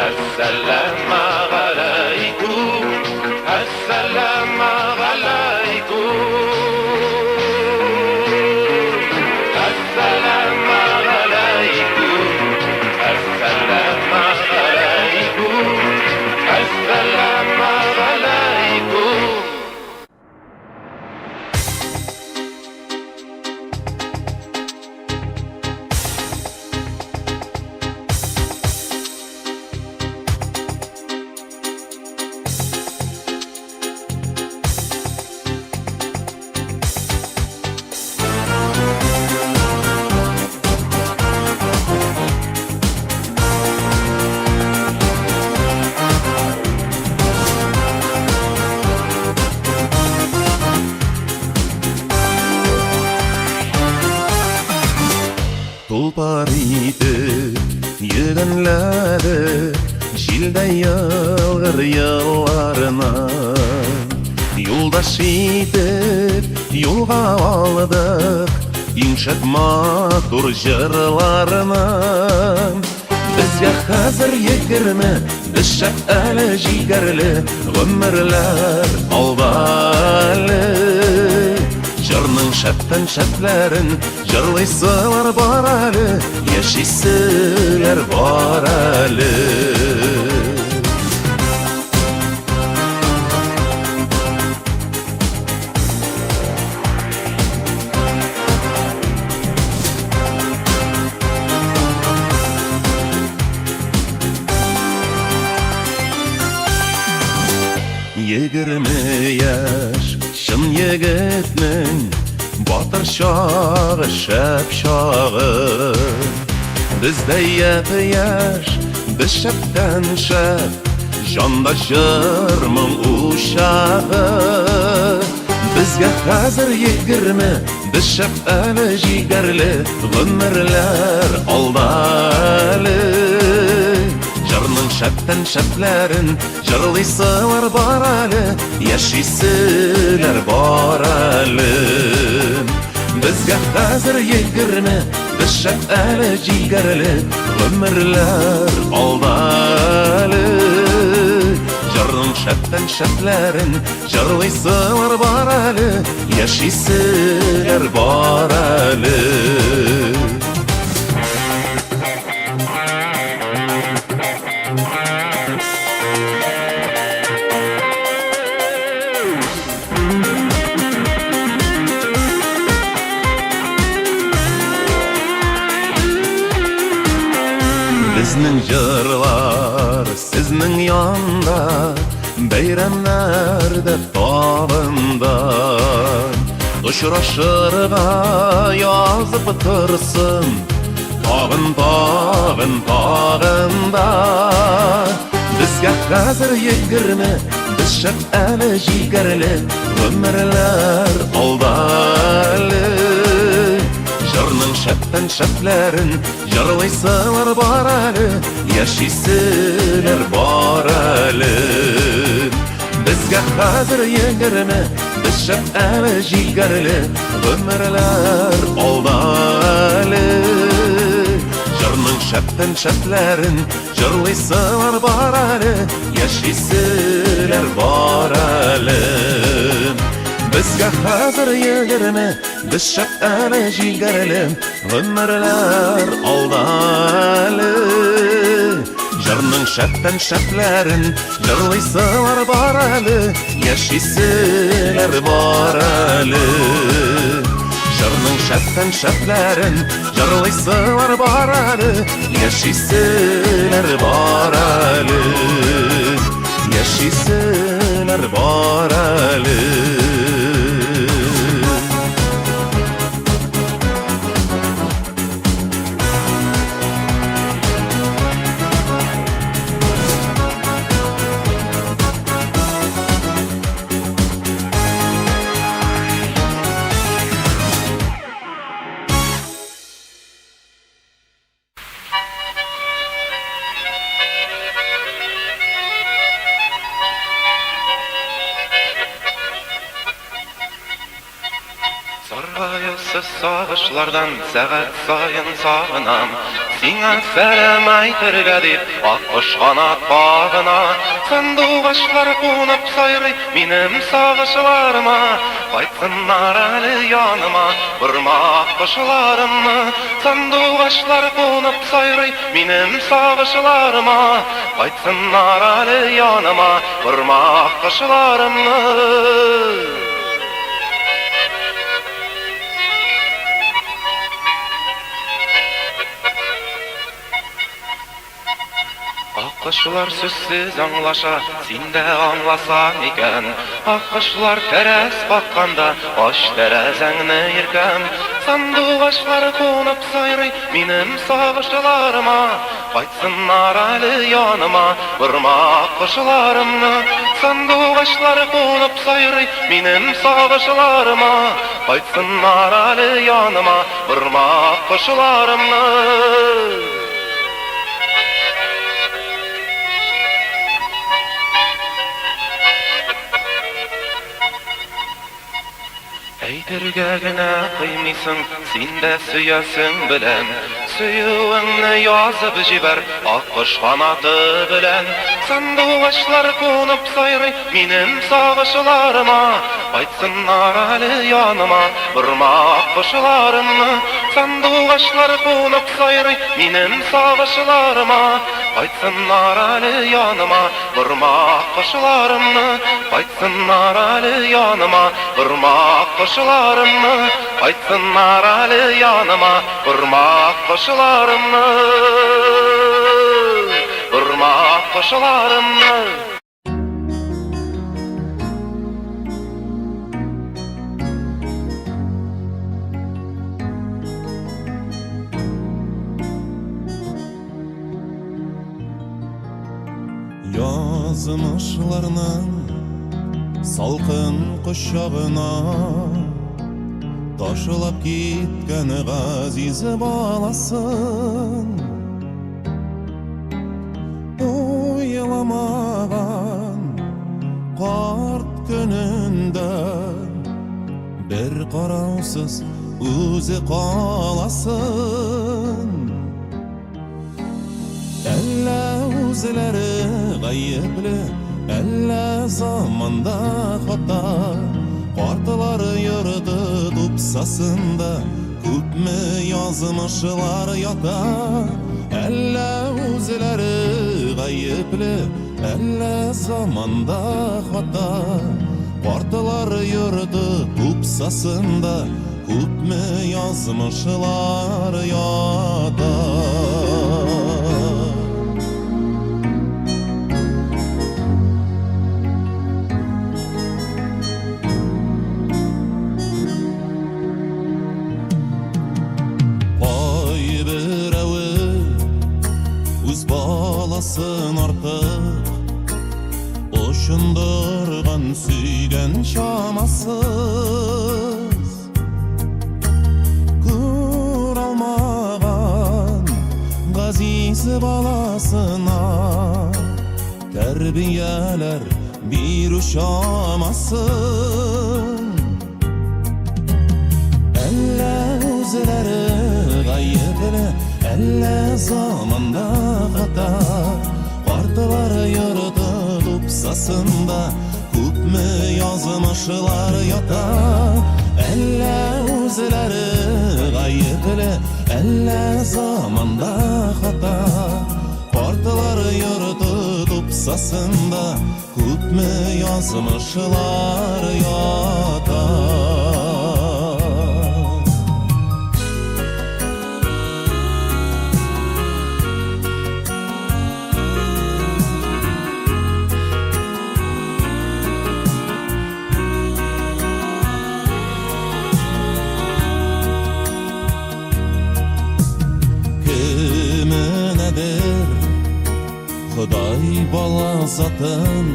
Esselamu aleykum Esselamu aleykum Esselamu aleykum Esselamu aleykum Esselamu aleykum Tulpar idi, yılanladı, jilde yalgır yıllarına. Yoldaş idip, yolga aldık, yumşak matur jırlarına. Bizga hazır 20, biz şak ali jigarli, ömürler albalı. Жырның шаттан шатларын жырлайсылар бар әлі, яшисілер бар әлі. 20 yaş şın yigitning batır şağı şap şağı bizde yaş biz şapdan şap jondaşırmın uşağı bizga hazır 20 biz şap ali jigarli g'umrlar oldalı jarning şapdan şaplarin jarlıysa var barali yaşıysilar barali bizga hazır 20 biz şap ali jigarli g'umrlar oldalı jarning şapdan şaplarin jarlıysa var barali yaşıysilar barali bizning jırlar sizning yonda bayramlarda tog'inda uchrashirga yozib tursin tog'inda bizga hazır 20 biz shab ali jigarli g'umrlar oldalı jarning şapdan şaplarin jarlıysa var barali yaşıysilar barali bizga hazır 20 biz shab ali jigarli g'umrlar oldalı jarning şapdan şaplarin jarlıysa var barali yaşıysilar barali bizga hazır 20 biz shab ali jigarli g'umrlar oldalı jarning şapdan şaplarin jarlıysa var barali yaşıysilar barali jarning şapdan şaplarin jarlıysa var barali yaşıysilar barali yaşıysilar barali Sargayısız sağışlardan saat sayın sağınam Sina selam aytırga dip akkuş kanat bağına Sanduğaşlar konup sayrı minim sağışlarıma Baytsınlar ali yanıma vurma akkuşlarımı Sanduğaşlar konup sayrı minim sağışlarıma Baytsınlar ali yanıma vurma akkuşlarımı Akkuşlar süssiz anlaşa, sen de anlasan iken Akkuşlar teres bakkanda, baş terezengni yirkem Sanduğaşlar konup sayrı, minim sağışlarıma Baytsınlar ali yanıma, vurma akkuşlarımı Sanduğaşlar konup sayrı, minim sağışlarıma Baytsınlar ali yanıma, vurma akkuşlarımı Eytirgegine kıymışsın, sen de süyesin bilen Süyüğünü yazıp jiber, akkuş kanatı bilen Sanduğaşlar konup sayrı, minim sağışlarıma Baytsınlar ali yanıma, vurma akkuşlarımı Sanduğaşlar konup sayrı, minim sağışlarıma Baytsınlar ali yanıma, vurma akkuşlarımı Baytsınlar ali yanıma, vurma akkuşlarımı Baytsınlar ali yanıma, vurma akkuşlarımı Vurma akkuşlarımı Yazmışlarının salqın quşağına taşılap gitken gaziz balasın. Uyalamagan qart gününde bir qarausuz o'zi qolasın. Alla o'zlari g'ayibli, alla zamanda xata, qartlar yurdi do'psasında ko'pmi yozmishlar yota. Alla o'zlari g'ayibli, alla zamanda xata, qartlar yurdi do'psasında ko'pmi yozmishlar yota. Balasın artık oşundurgan süygen şamasız, kuralmagan gaziz balasına terbiyeler bir uşamasın. Elle o'zlari g'ayibli, elle zamanda xata, qartlar yurdi do'psasında ko'pmi yozmishlar yota. Elle o'zlari g'ayibli, elle zamanda xata, qartlar yurdi do'psasında ko'pmi yozmishlar yota. Xudoy bola zatın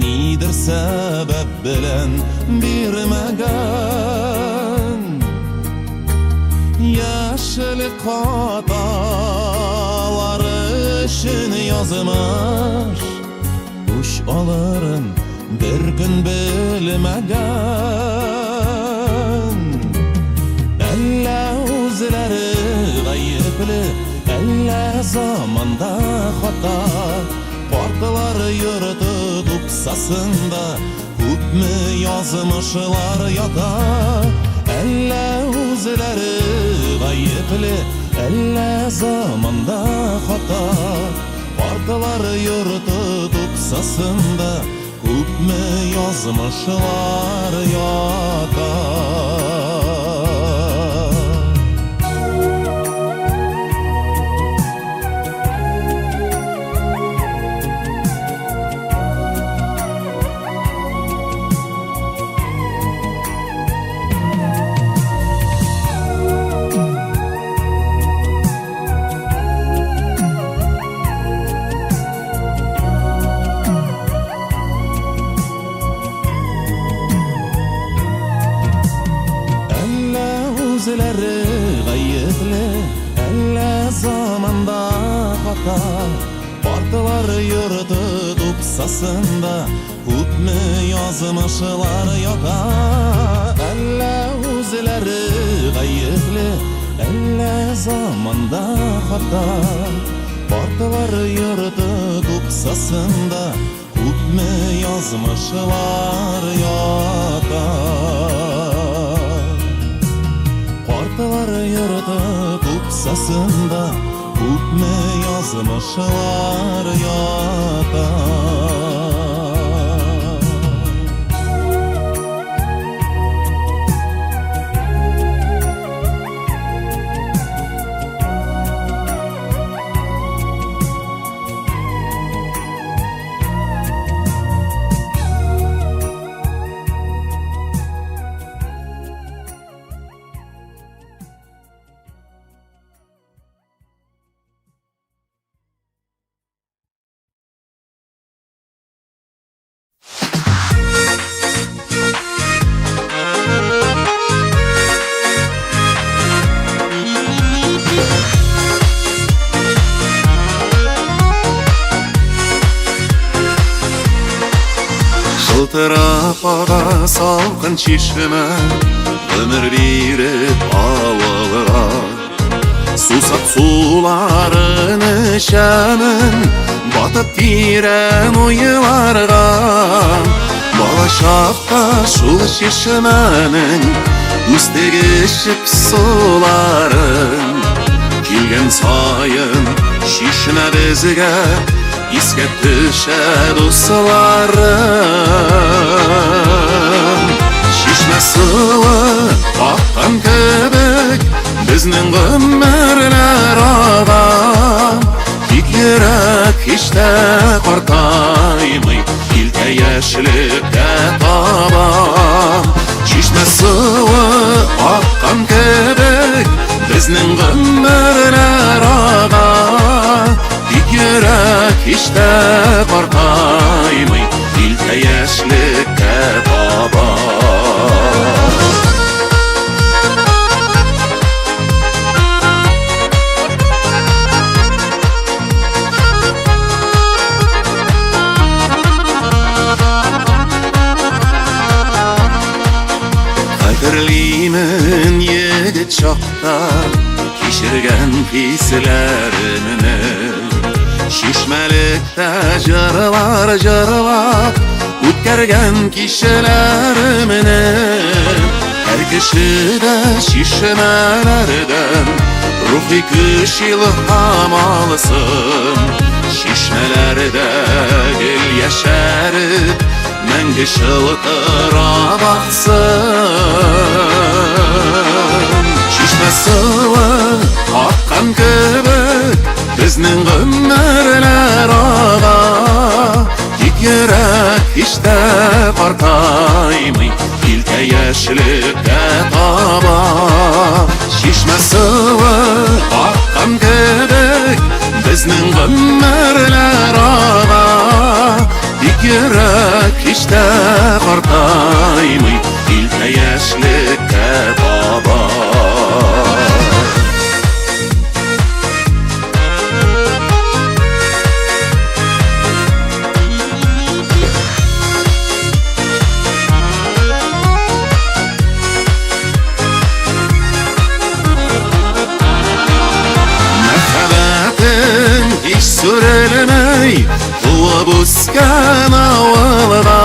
nidir sebep bilen birmegen, yaşlı qataları işin yazmış, uş alırın bir gün bilmegen. Elle o'zlari g'ayibli, elle zamanda xata, qartlar yurdi do'psasında ko'pmi yozmishlar yota. Elle o'zlari g'ayibli, elle zamanda xata, qartlar yurdi do'psasında ko'pmi yozmishlar yota. O'zlari g'ayibli, elle zamanda xata, qartlar yurdi do'psasında ko'pmi yozmishlar yota. Elle o'zlari g'ayibli, elle zamanda xata, qartlar yurdi do'psasında ko'pmi yozmishlar yota. Qartlar yurdi do'psasında ko'pmi yozmishlar yota. Жылтырап ага салқын чишме, өмір беріп ауылға. Сусап суларын ішемін, батып тирен ойыларға. Бала шақта шул шешменің үстіге ішіп суларын. Келген сайын шишме бізге еске түшеді осыларым. Шишме суы аққан кебек біздің ғұмырлар адам. Тек керек еште қартаймай келте яшілікке табам. Шишме суы аққан кебек біздің ғұмырлар адам. Тек керек еште қартаймай келте яшілікке табам. Қадірлеймін егіт шақта кешірген кесілерімні. Шишмелікті жырлар жырлап өткерген кешелерімні. Әр кішіде шишмелерден рухи күш илһам алсын. Шишмелерде гүл яшәріп мәңгі жылтыра бақсын. Шишме суы аққан кебек біздің ғұмырлар аға. Тек керек еште қартаймай келте яшілікке таба. Шишме суы аққан кебек біздің ғұмырлар аға. Тек керек еште қартаймай келте яшілікке таба. Сүрелмей туып өскен ауылға,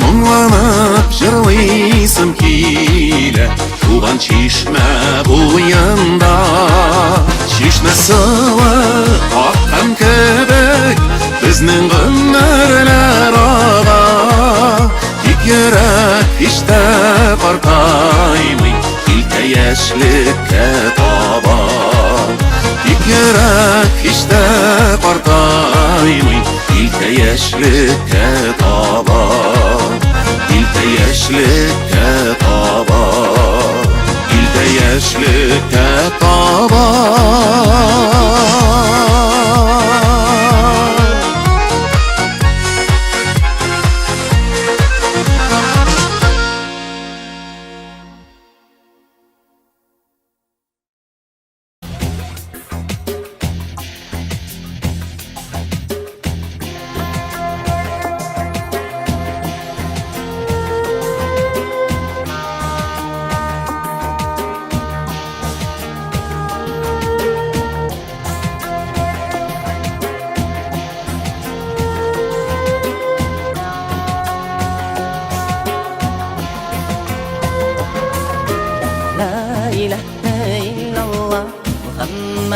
мұңланып жырлайсым келе туған шишме бойында. Шишме суы аққан кебек біздің ғұмырлар аға. Тек керек еште қартаймай келте яшілікке таба. Тек керек еште қартаймай келте яшілікке таба. Келте яшілікке таба. Келте яшілікке таба.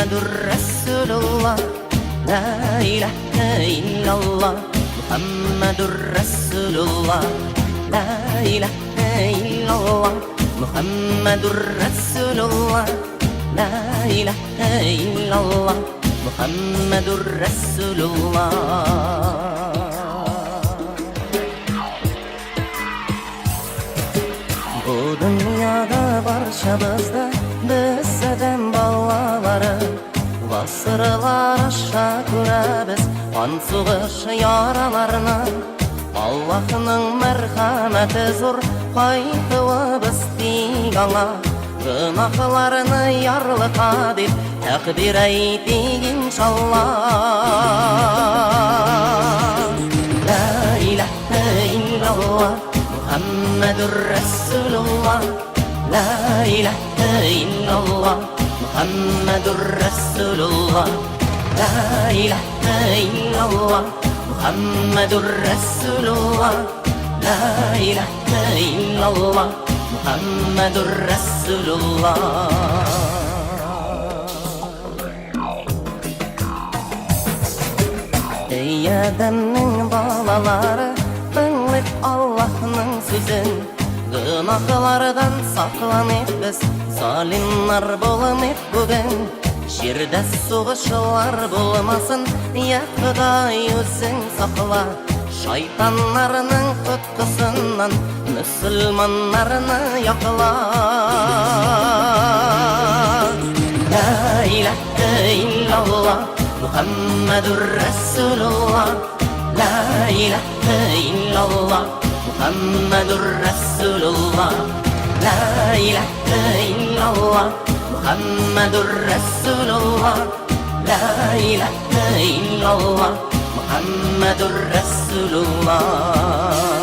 Muhammadur Rasulullah, La ilahe illallah, Muhammadur Rasulullah, La ilahe illallah, Muhammadur Rasulullah, La ilahe illallah, Muhammadur Rasulullah. Bu dünyada barşamızda biz adam balaları, Vasırlar aşağı görəbiz An soğuş yaralarına. Allah'ның mərhəməti zor, qaytıbız digana. Günahlarını yarlıqa deb təqbir eytik inşallah. La ilahe Muhammedur Resulullah La ilahe illallah Muhammedur Resulullah La ilahe illallah Muhammedur Resulullah Ey Adem'nin balaları Dinlip Allah'ın sözün Günahlardan saklanıp biz Zalimler bulamayıp bugün Şirde soğuşlar bulmasın Ya Huday özün sakla Şeytanlarının tutkusundan Müslümanlarını yakla La ilahe illallah Muhammedur Resulullah La ilahe illallah Muhammedur Resulullah La ilahe illallah Muhammedur Resulullah La ilahe illallah Muhammedur Resulullah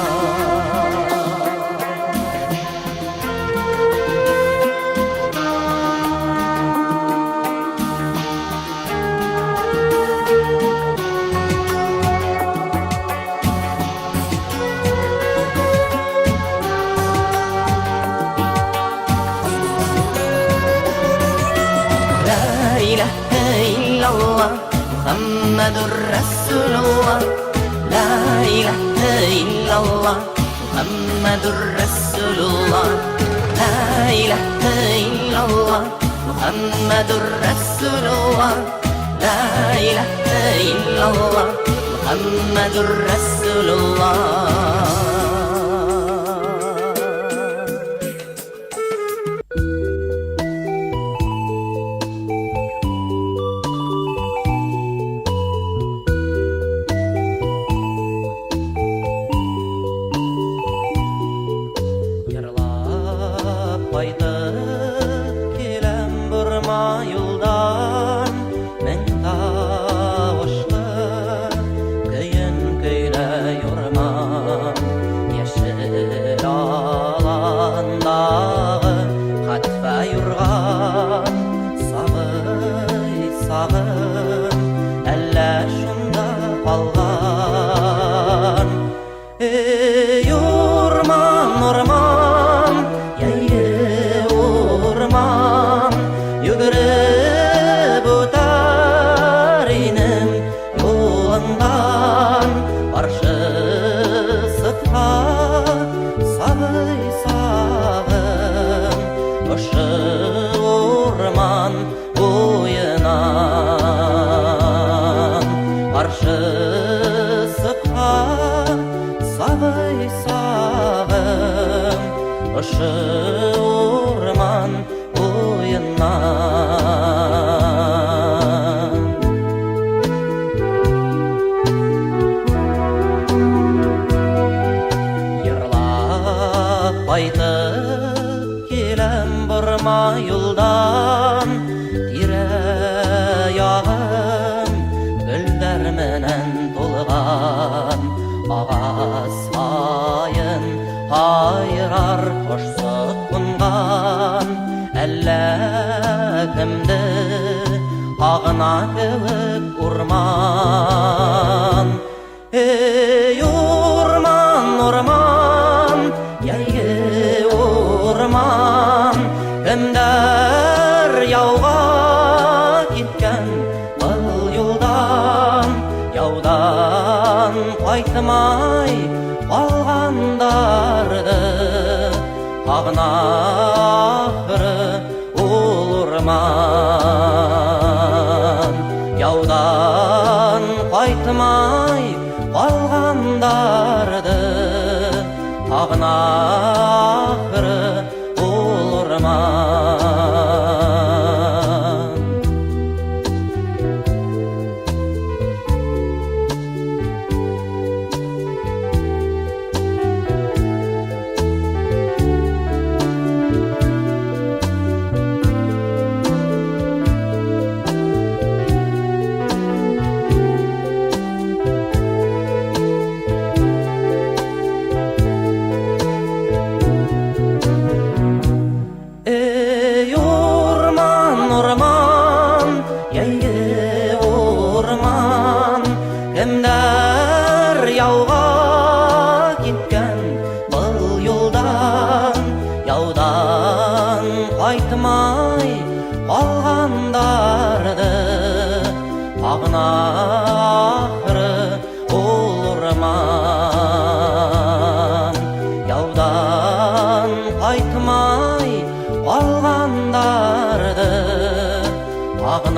Muhammedur Resulullah La ilahe illallah Muhammedur Resulullah La ilahe illallah Muhammedur Resulullah La ilahe illallah Muhammedur Resulullah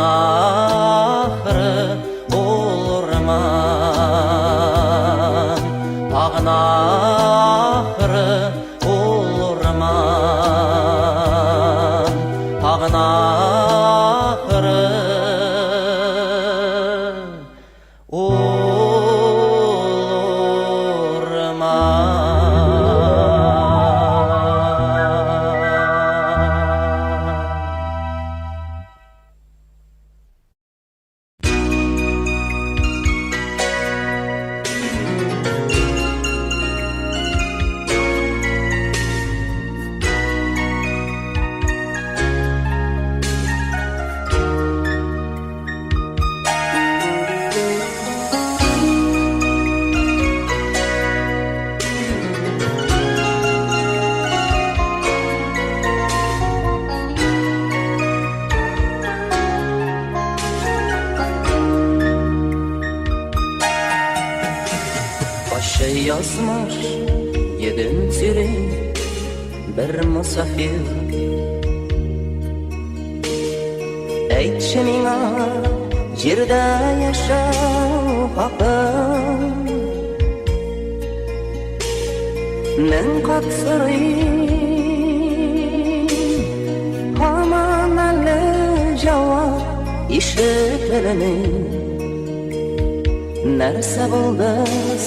ahırı olurman, tağın ahırı olurman, tağın ahırı Başı yazmış yedinci bir musafir. Eytşi mina yerde yaşaw haqqın, men qatsırayım haman әлі jawab işitilenin. Нәрсә булды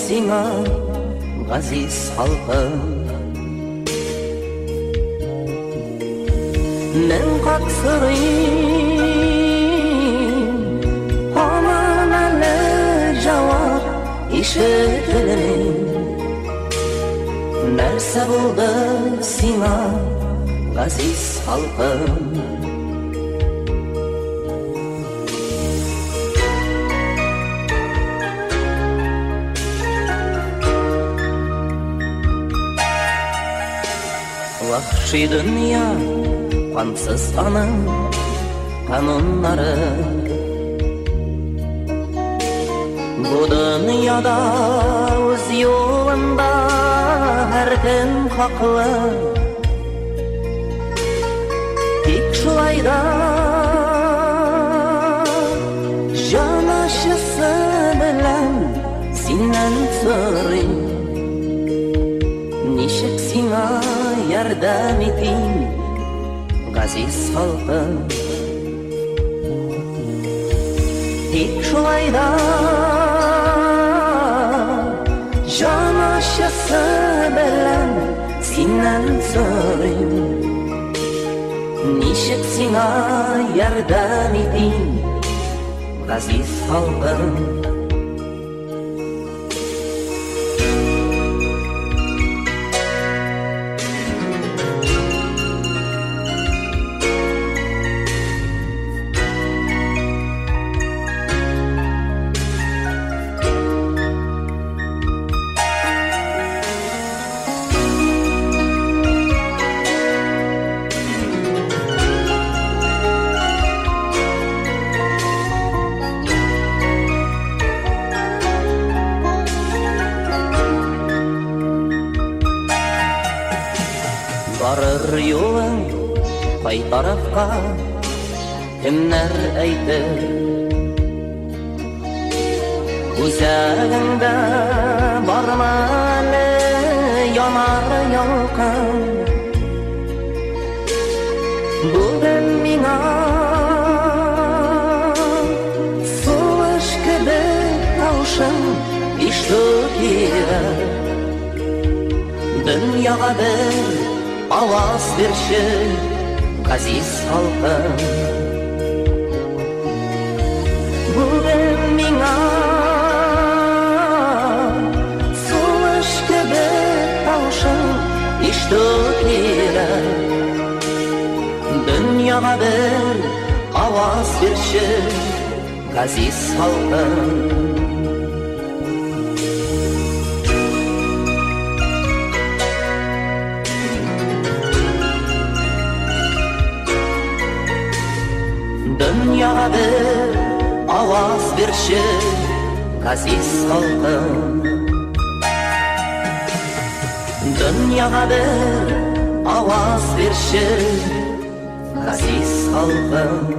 сиңа, газиз халкым? Мен каксырыйм, һаман әле җавап ишетелми. Нәрсә булды сиңа, газиз халкым? Vahşi dünya, kansız anın kanunları. Bu dünyada öz yolunda her kim haklı. Tek şulayda janaşısı bilen sinden sorayım. Nişek sina yardım eteyim, gaziz halkım? Tek şulayda janaşısı bilen sinden sorayım. Nişek sina yardım eteyim, gaziz halkım? Barır yolun kay tarafka, kimler aytır? Güzelinde barmalı yanar yalqın. Bugün mina suluş gibi tavşın iştokira. Dünyaga bir avaz verşi, gaziz halkım. Bugün mina suluş gibi tavşın iştokira. Dünyaga bir avaz verşi, gaziz halkım. Dünyaya bir avaz verşi, gaziz halkım. Dünyaya bir avaz verşi, gaziz halkım.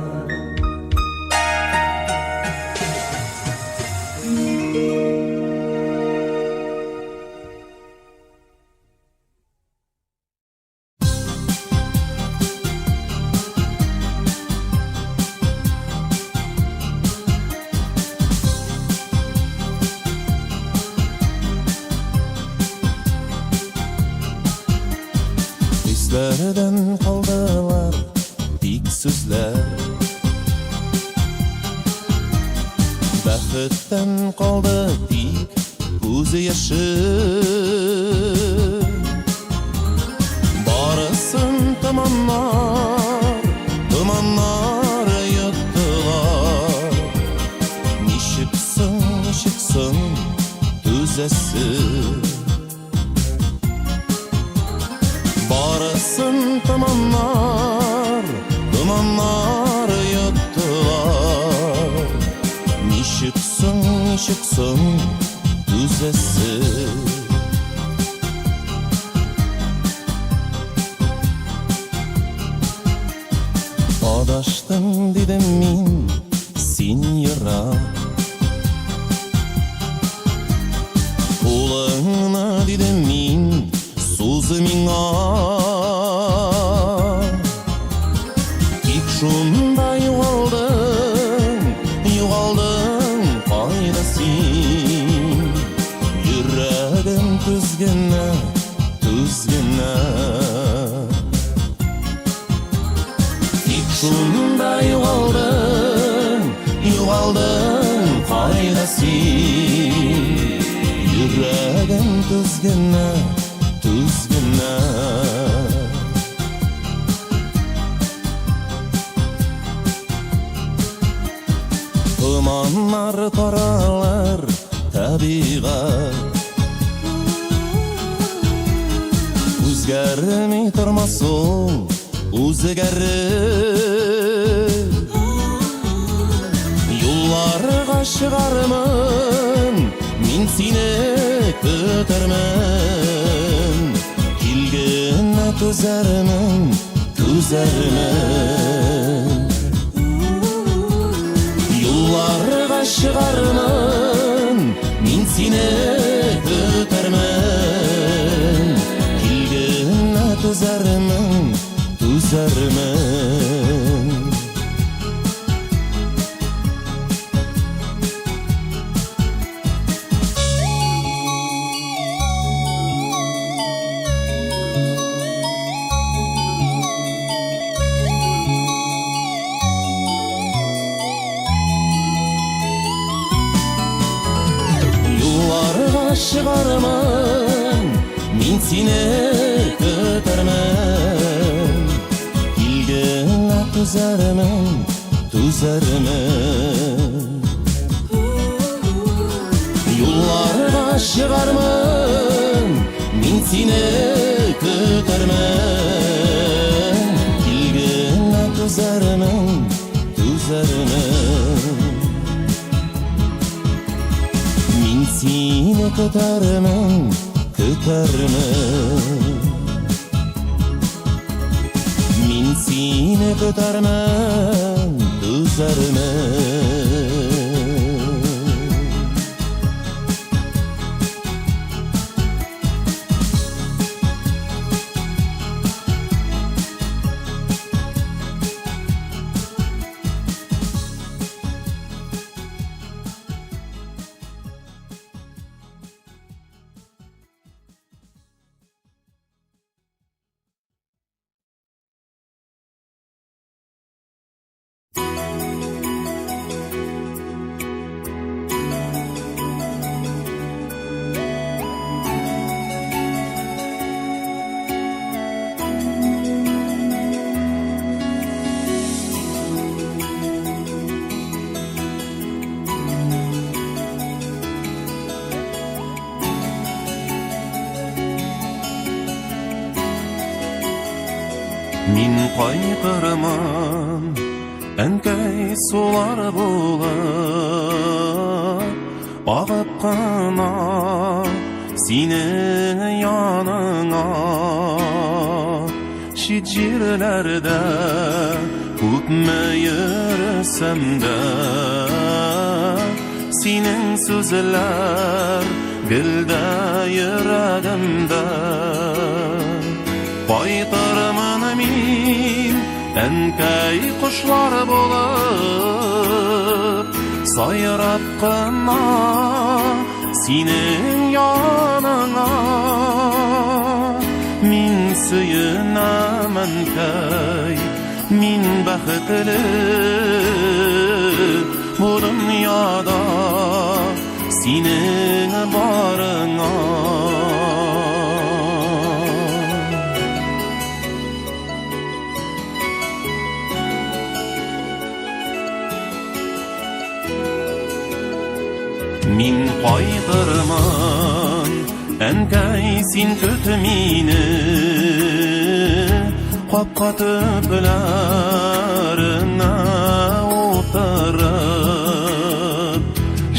Üzlerden kaldılar dik sözler, bәхеттен kaldı dik көз yaşı. Barısın tumanlar yuttular. Nişiksin düzesi. Barısın tumanlar yuttular. Nişiksin düzesi. Adaştım dedim min sen yırak, Қолыңа dedim min sözü ming'a. Тек шунда юғалдың қайда сен, Йөрәгем түзгенә. Тек шунда юғалдың қайда сен, Йөрәгем түзгенә. Tumanlar taralır tabiat, Үзгәрмей тормас ул үзгәрер. Юлларга чыгармын мин сине көтәрмен, Килгәнне түзәрмен. Юлларга чыгармын мин сине көтәрмен, Килгәнне түзәрмен. Юлларга чыгармын мин сине көтәрмен, Килгәнне түзәрмен. Юлларга чыгармын мин сине көтәрмен, Килгәнне түзәрмен. Мин сине көтәрмен. Мин сине көтәрмен, түзәрмен. Мин кайгырмын, әнкәй сулар булып, агып кына синең яныңа. Чит җирләрдә күпме йөрсәм дә, синең сүзләр гөлдә йөрәгемдә. Кайтырмын мин әнкәй кошлар булып, сайрап кына синең яныңа. Мин сөенәм мәнкәй, мин бәхетле бу дөньяда синең барыңа. Мин кайтырмын, әнкәй, син көт мине, капка төпләренә утырып,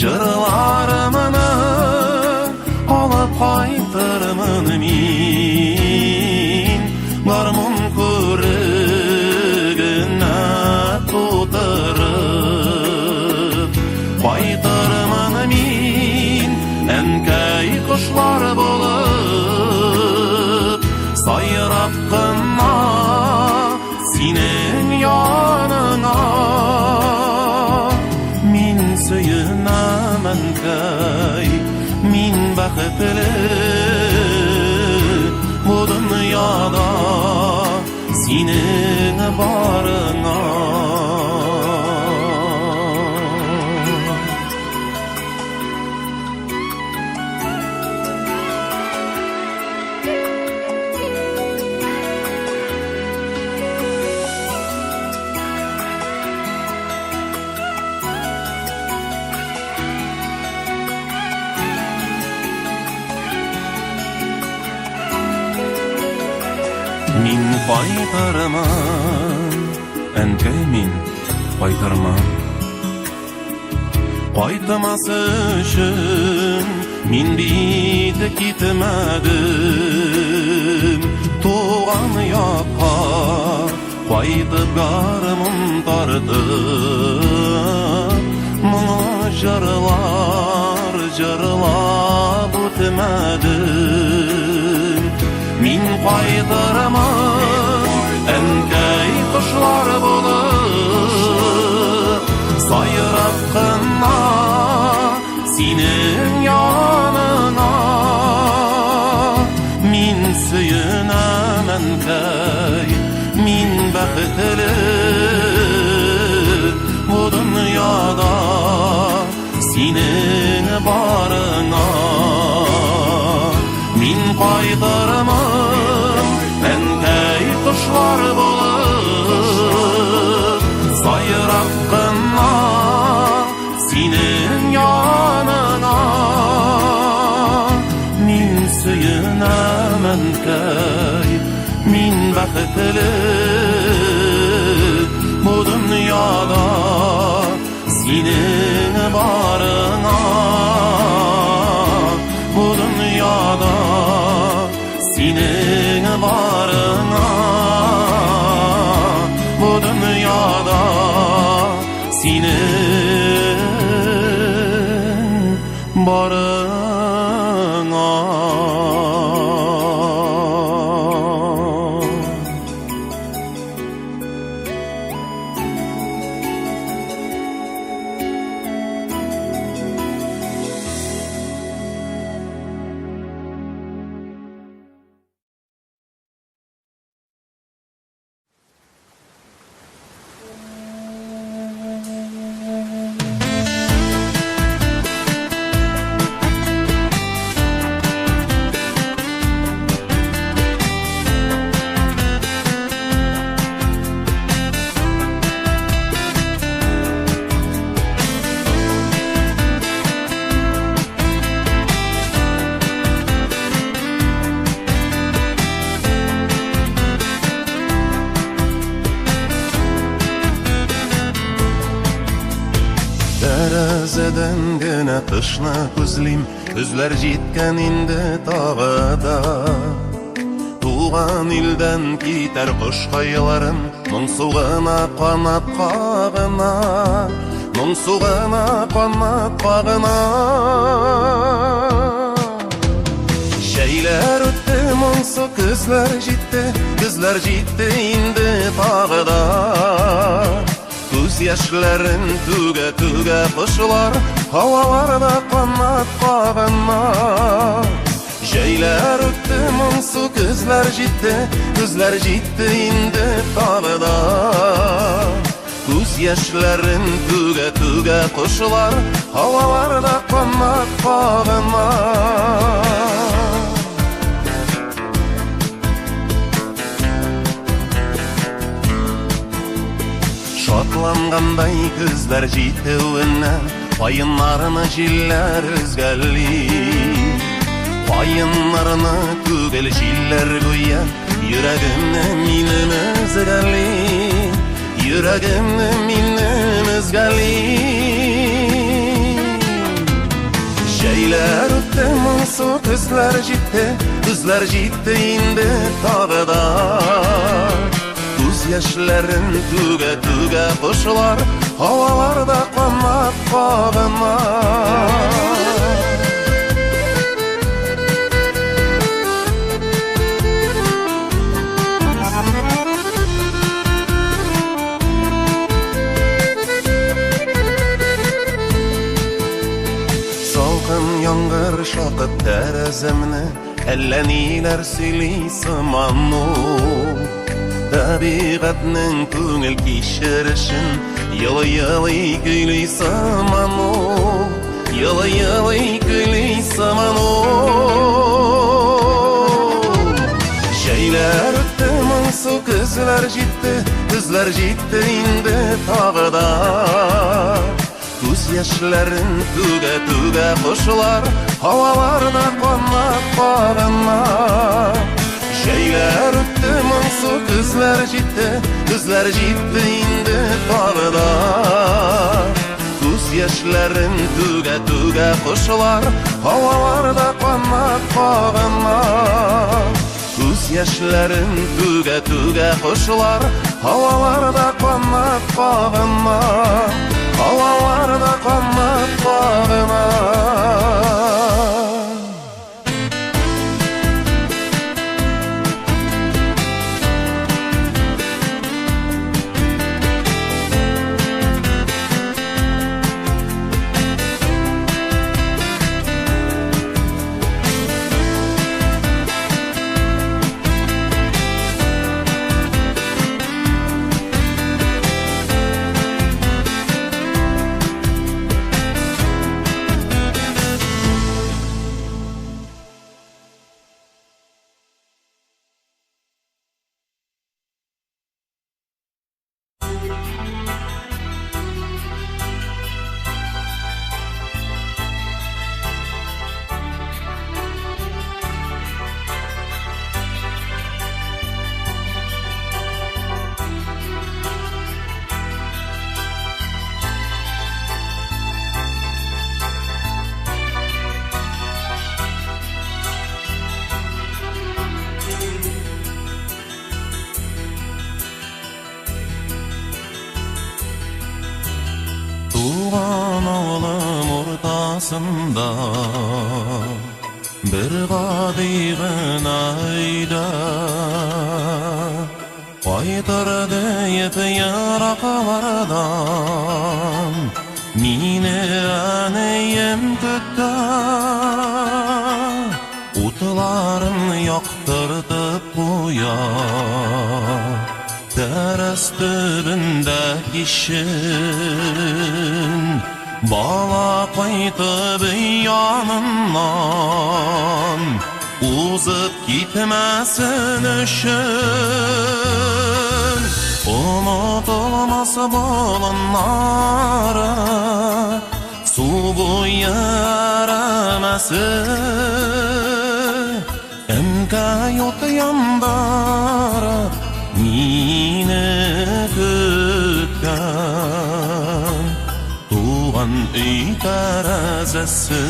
җырларымны алып кайтырмын мин, гармун күрегенә тутырып, кайтырмын мин, әнкәй, кошлар булып, сайрап кына синең яныңа. Мин сөенәм, әнкәй, мин бәхетле бу дөньяда синең барыңа. Мин кайтырмын, әнкәй, мин кайтырмын. Кайтмас өчен мин бит китмәдем, туган якка кайтып гармун тартып, моңа җырлар җырлап үтмәдем. Мин кайтырмын, әнкәй, кошлар булып, сайрап кына синең яныңа. Мин сөенәм, әнкәй, мин бәхетле бу дөньяда синең барыңа. Мин кайтырмын, әнкәй, кошлар булып, сайрап кына синең яныңа. Мин сөенәм, әнкәй, мин бәхетле бу дөньяда синең барыңа. Бу дөньяда синең барыңа. Бу дөньяда синең барыңа. Тәрәзәдән генә кышны күзлим, күзләр җиткән инде тагыда. Туган илдән китәр кош кайларын, моңсу гына канат кагына, моңсу гына канат кагына. Җәйләр үтте, моңсу күзләр җитте инде тагыда. Күз яшьләрен түгә кошлар, һаваларда канат кагына. Şeyler öttü monsu Gözler ciddi indi tağda Göz yaşların tüge koşular Havalarda konmak bağına Şatlanganday gözler jitewinne Payınlarını jiller özgelli Payınlarını tügel jiller goya Yüreğimni minim özgelli Yüreğimni minim özgelli Şeyler öttü monsu Gözler ciddi indi tağda Göz yaşların tüge koşular Havalarda konmak bağına Salkın yağmur şakıp terazemni Elleniler sili sımannu Tabiatning ko'ngil kishirishim Yili kuyli samanu Yili kuyli samanu Şeyler öttü monsu Gözler ciddi indi tağda Göz yaşların tüge koşular Havalarda konmak bağına Şeyler öttü monsu Gözler ciddi indi tağda Göz yaşların tüge koşular Havalarda konmak bağına Göz yaşların tüge koşular Havalarda konmak bağına Havalarda konmak bağına Tuğan oğlum ortasında Bir gadığın ayda Qaytar deyip yaraqalardan Mine aneyim kütte Utlarım yaktırtıp buya Teras tübünde kişin Bala qaytıp yanından Uzıp gitmesin üçün Unutulmaz bulunları Su koyar eməsi Emke yok yandarıp Mine kütken Tuğan üy terazesi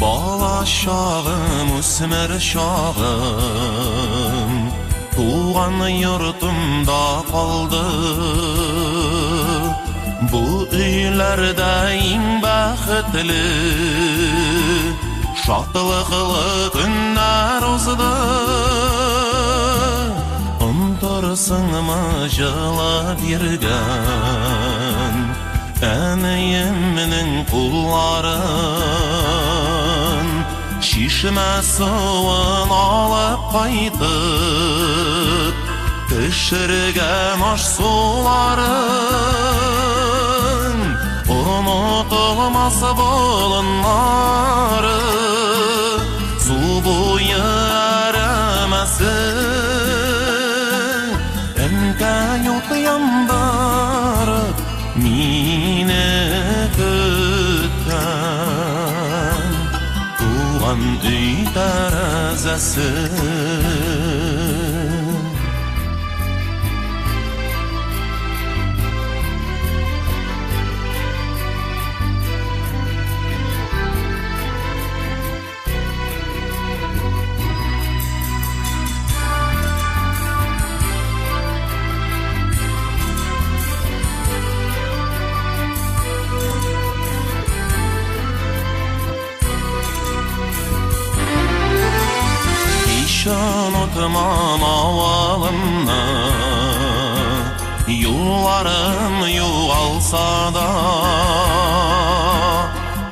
Bala şağım, üsmer şağım Tuğan yurtumda kaldı Bu üylerde en baxtli Шаттылықлы күннәр узды, ұмтырсыңмы жылап ерген әнейімнің құлларын, шишмә суын алып қайтып пішірген аш суларын, ұнытылмас болынлары су бойы әрәмәсін, әнкәй оты яндарып мені күткен туған үй тәрәзәсі. Unutmam avalımna, yollarım yoğalsa da,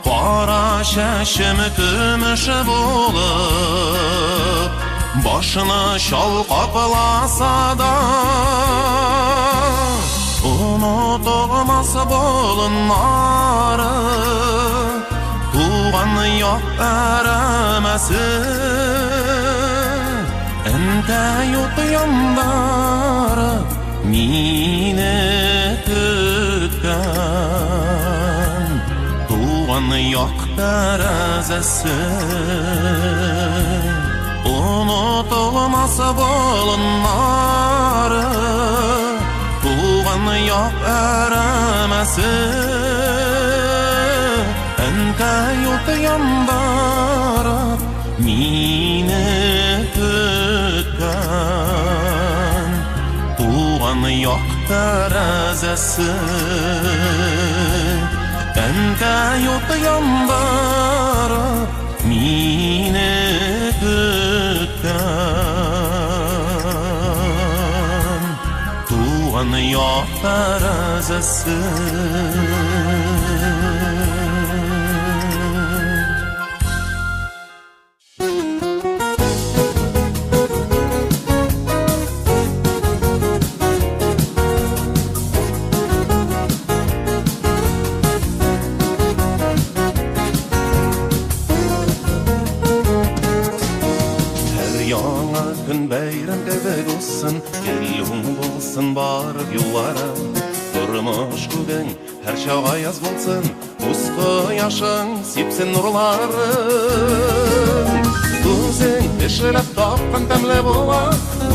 qara şəşim kümüş bulup başını şalqaplasa da, unutulmaz bulunları tuğan yok eremesin. Әнкәй оты яндарып мені күткен туған як тәрәзәсі. Ұнытылмас болынлары туған як әрәмәсі. Әнкәй оты яндарып мені күткен туған як тәрәзәсі. Әнкәй оты яндарып мені күткен туған як тәрәзәсі. Елің болсын барып юларым, тұрмыш күгің әр шауға яз болсын, ұсқы яшың сепсін нұрларым. Өзің ішіліп тапқан тәмлі бола,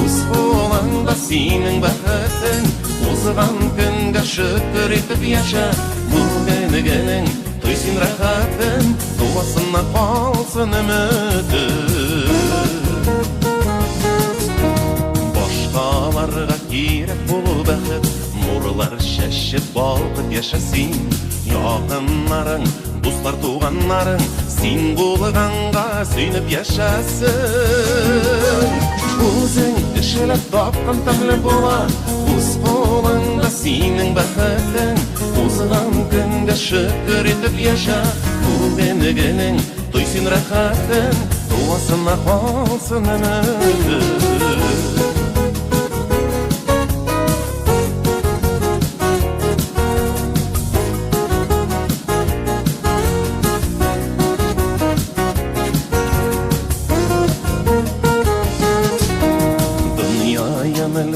өз қолыңда сенің бақытың, озған күнге шүкір етіп яша, бүгінігінің тойсын рахатын, дуасына қалсын үмітің. Башқаларға керек болу бақыт, нұрлар шәшіп балқып яшасын. Яқынларың, достар туғанларың, сен болғанға сүйініп яшасын. Өзің ішіліп тапқан тәмлі бола, өз қолыңда сенің бақытың, озған күнге шүкір етіп яша, бүгінігінің тойсын рахатын, дуасына қалсын үмітің.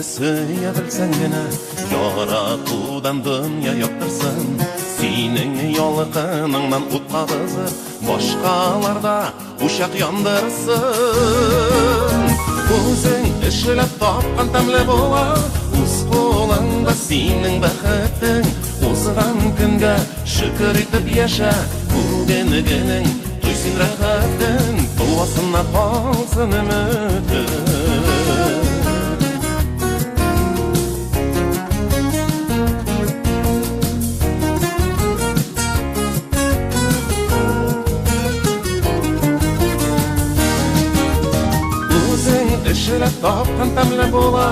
Сөйе білсән генә, яратудан дөнья яктырсын. Синең ялкыныңнан ут кабызып, башкаларда ушак яндырсын. Үзең эшләп тапкан тәмле була, үз кулыңда синең бәхетең. Узган көнгә шөкер итеп яша, бүгенегенең туйсын рәхәтең, туласына калсын өмөтең. Эшелеп тапкан тәмле була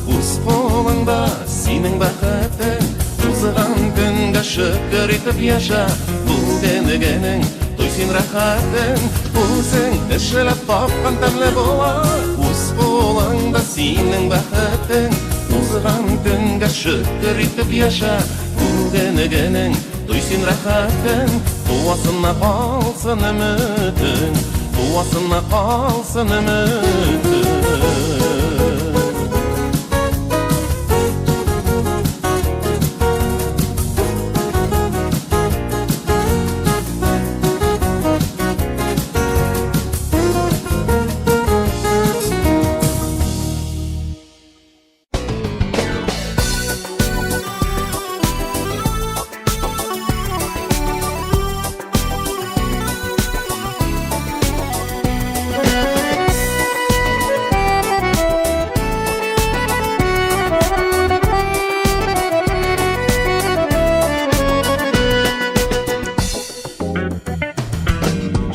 Үз қолыңда синең бәхетең Узган көнгә шөкер итеп яша Бүгенегенең туйсын рәхәтең Үзең эшелеп тапкан тәмле була Үз қолыңда синең бәхетең Узган көнгә шөкер итеп яша Бүгенегенең туйсын рәхәтең Туасына калсын өмөтең Туасына калсын өмөтең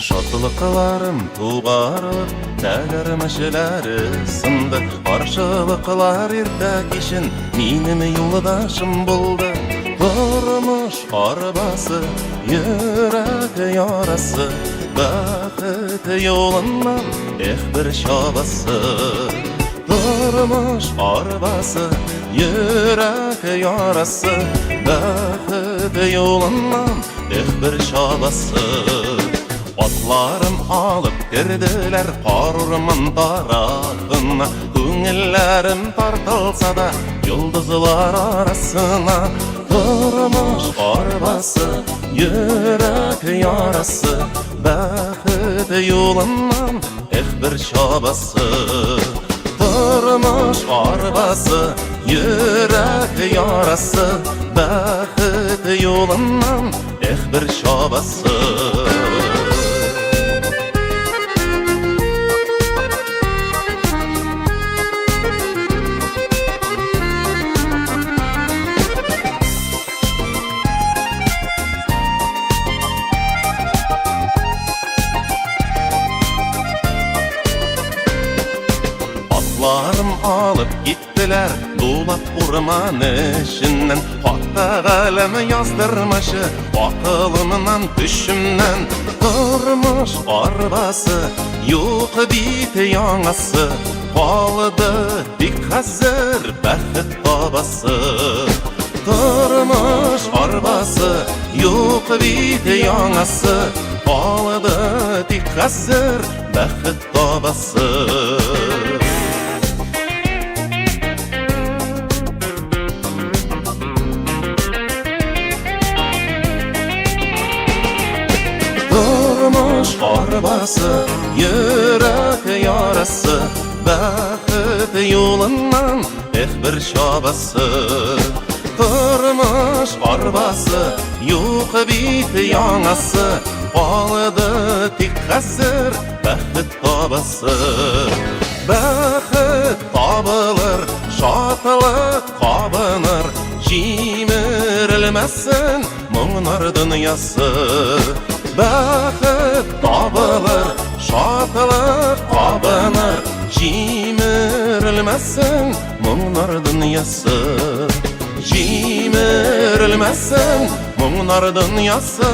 Шатлыкларым тугарып, тәгәрмәшләре сынды Каршылыклар иртә кичен минем юлдашым булды Тормыш арбасы, йөрәк ярасы Бәхет юлыннан бер чабасы Тормыш арбасы, йөрәк ярасы Бәхет юлыннан бер чабасы Атларын алып керделәр кар урман тарафына Күңелләрем тартылса да йолдызлар арасына Тормыш арбасы, йөрәк ярасы Бәхет юлыннан бер чабасы Тормыш арбасы, йөрәк ярасы Бәхет юлыннан бер чабасы Атларым алып киттеләр Дулап урман эшеннән Хакта галәм яздырмашы Акылымнан, төшемнән Тормыш арбасы Юк бит яңасы Калды тик хәзер бәхет табасы Тормыш арбасы Юк бит яңасы Калды тик хәзер бәхет табасы Тормыш арбасы, йөрәк ярасы Бәхет юлыннан бер чабасы Тормыш арбасы, юк бит яңасы Калды тик хәзер бәхет табасы Бәхет табылыр, шатлык кабыныр Җимерелмәсен моңнар дөньясы Бәхет табылыр, шатлык кабыныр Җимерелмәсен моңнар дөньясы Җимерелмәсен моңнар дөньясы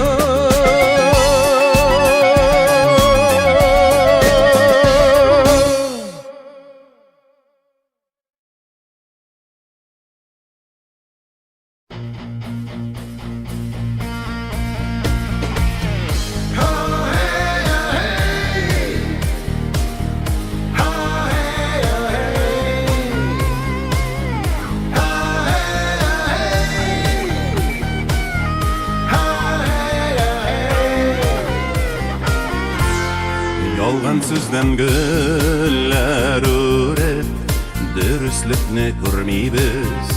Ялган сүздән гөлләр үреп Дөреслекне күрмибез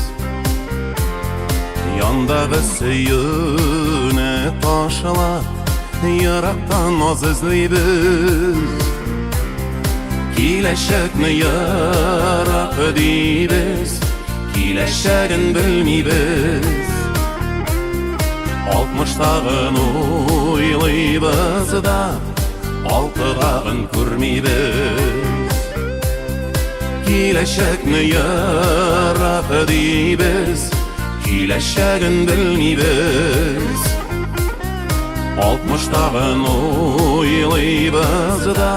Яндагы сөюне ташлап Ерактан наз эзлибез Киләчәкне ярак дибез Киләчәген белмибез Алтмыштагын уйлыйбыз да Алтыгагын күрмибез Kileşekni yarap edibez, kileşegin bilmibez. 60'dagın oylaybız da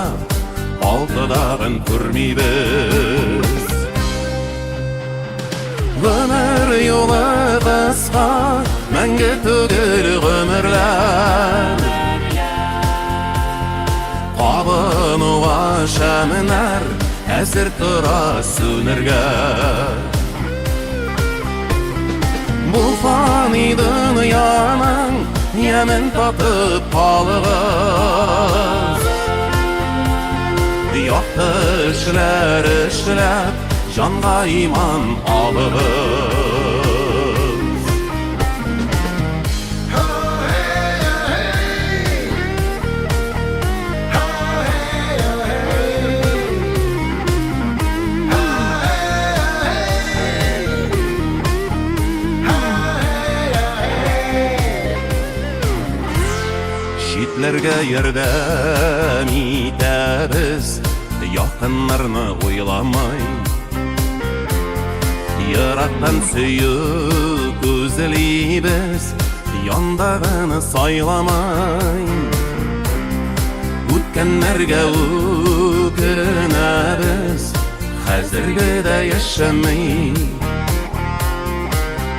6'dagın көрмейбіз. Ömür yolu kısa, мәңгі түгел ömürler. Qabınığa şəminər, әзір тұра sönürge. Bu fani dünyanın yemin tatıp kalığız. Yaktı işler işlep, canğa iman alığız. Şitlerge yerdem itəbiz, yakınlarını oylamay. Yarattan söyüp özleybiz, yandağını saylamay. Ötkenlerge ökünebiz, hazırgıda yaşamay.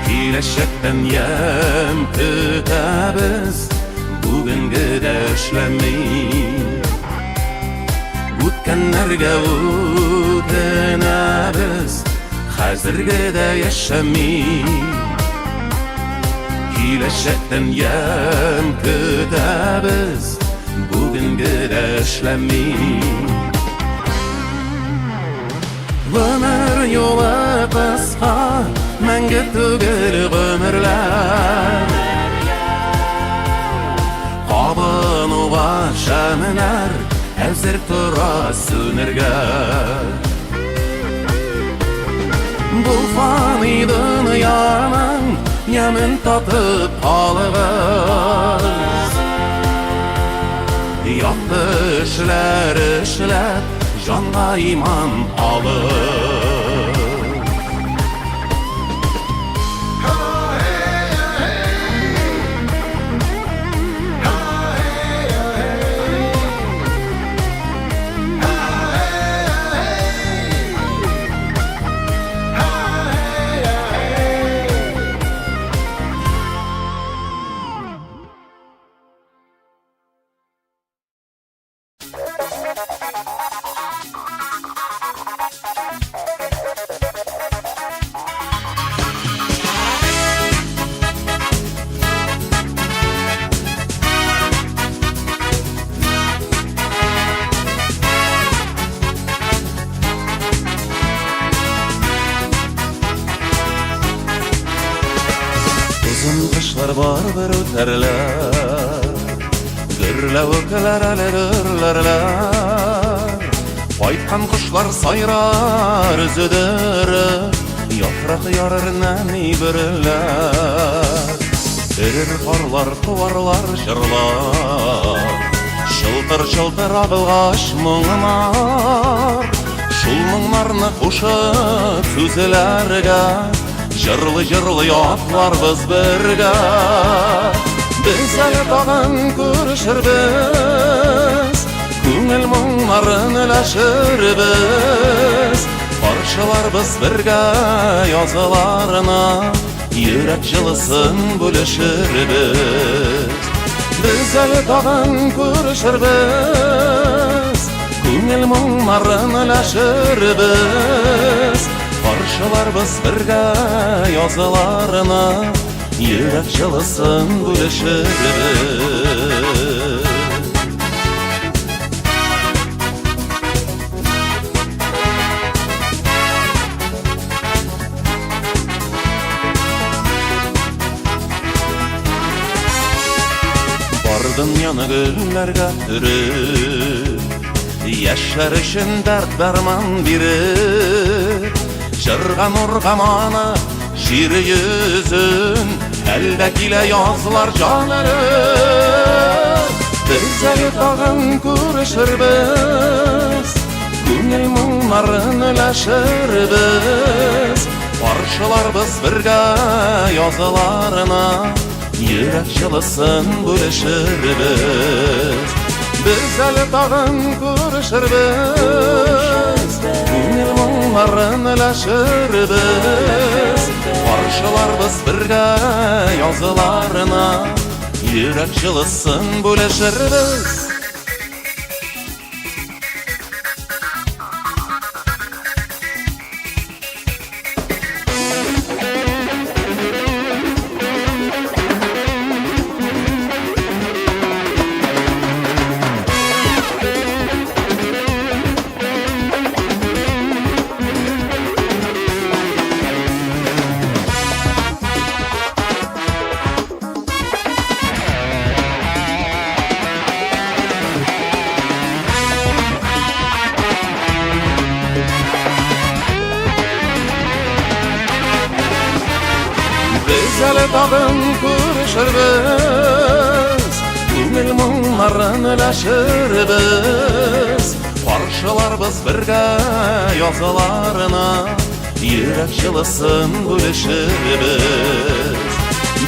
Kileşekten yem kütebiz, bugünkü de işlemey. Ötkenlerge ökünebiz, hazırgıda yaşamay. Kileşekten yem kütebiz, bugünkü de işlemey. Ömür yolu kısa, мәңгі түгел ömürler. Qabınığa şəminər, әзір тұра sönürge. Bu fani dünyanın yemin tatıp kalığız. Yaktı işler işlep, canğa iman alır. Kışlar var bir öterler, gürle ökeler ale gürlerler. Aytkan kuşlar sayrar üzüdür, yaprak yarar nemi bürürler. Erir karlar, tuvarlar, şırlar, şıltır şıltır abılgaş muңlar. Şul muңlarны kuşup süzülerge, Жырлы-жырлы атларбыз бірге. Біз әлі тағын көрішірбіз, көңіл мұңларын іләшірбіз. Паршаларбыз бірге языларына, йөрәк жылысын бөлішірбіз. Біз әлі тағын көрішірбіз, көңіл мұңларын іләшірбіз. Паршаларбыз бірге языларына, йөрәк жылысын бөлішірбіз. Бар дөньяны гөлләргә төреп, яшьләр өчен дәрт дарман биреп. Жырға нұрға манып, жир yüzün, әлбә килә язлар җанырып. Без әле тагын күрешербез, Күңел мұңларын өләшербіз, паршыларбыз бірге языларына, йөрәк җылысын бүлешербез. Biz әле тагын күрешербез, күңел мұңларын өләшербез, паршыларбыз бірге языларына, йөрәк җылысын бүлешербез. Biz әле тагын күрешербез, күңел мұңларын өләшербез, паршыларбыз бірге языларына, йөрәк җылысын бүлешербез.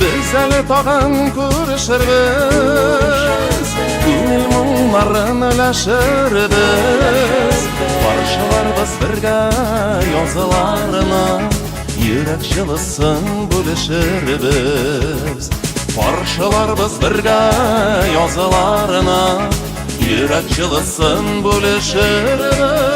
Biz әле тагын күрешербез, күңел мұңларын өләшербез, паршыларбыз бірге языларына, йөрәк җылысын бүлешербез. Паршыларбыз бірге языларына, йөрәк җылысын бүлешербез.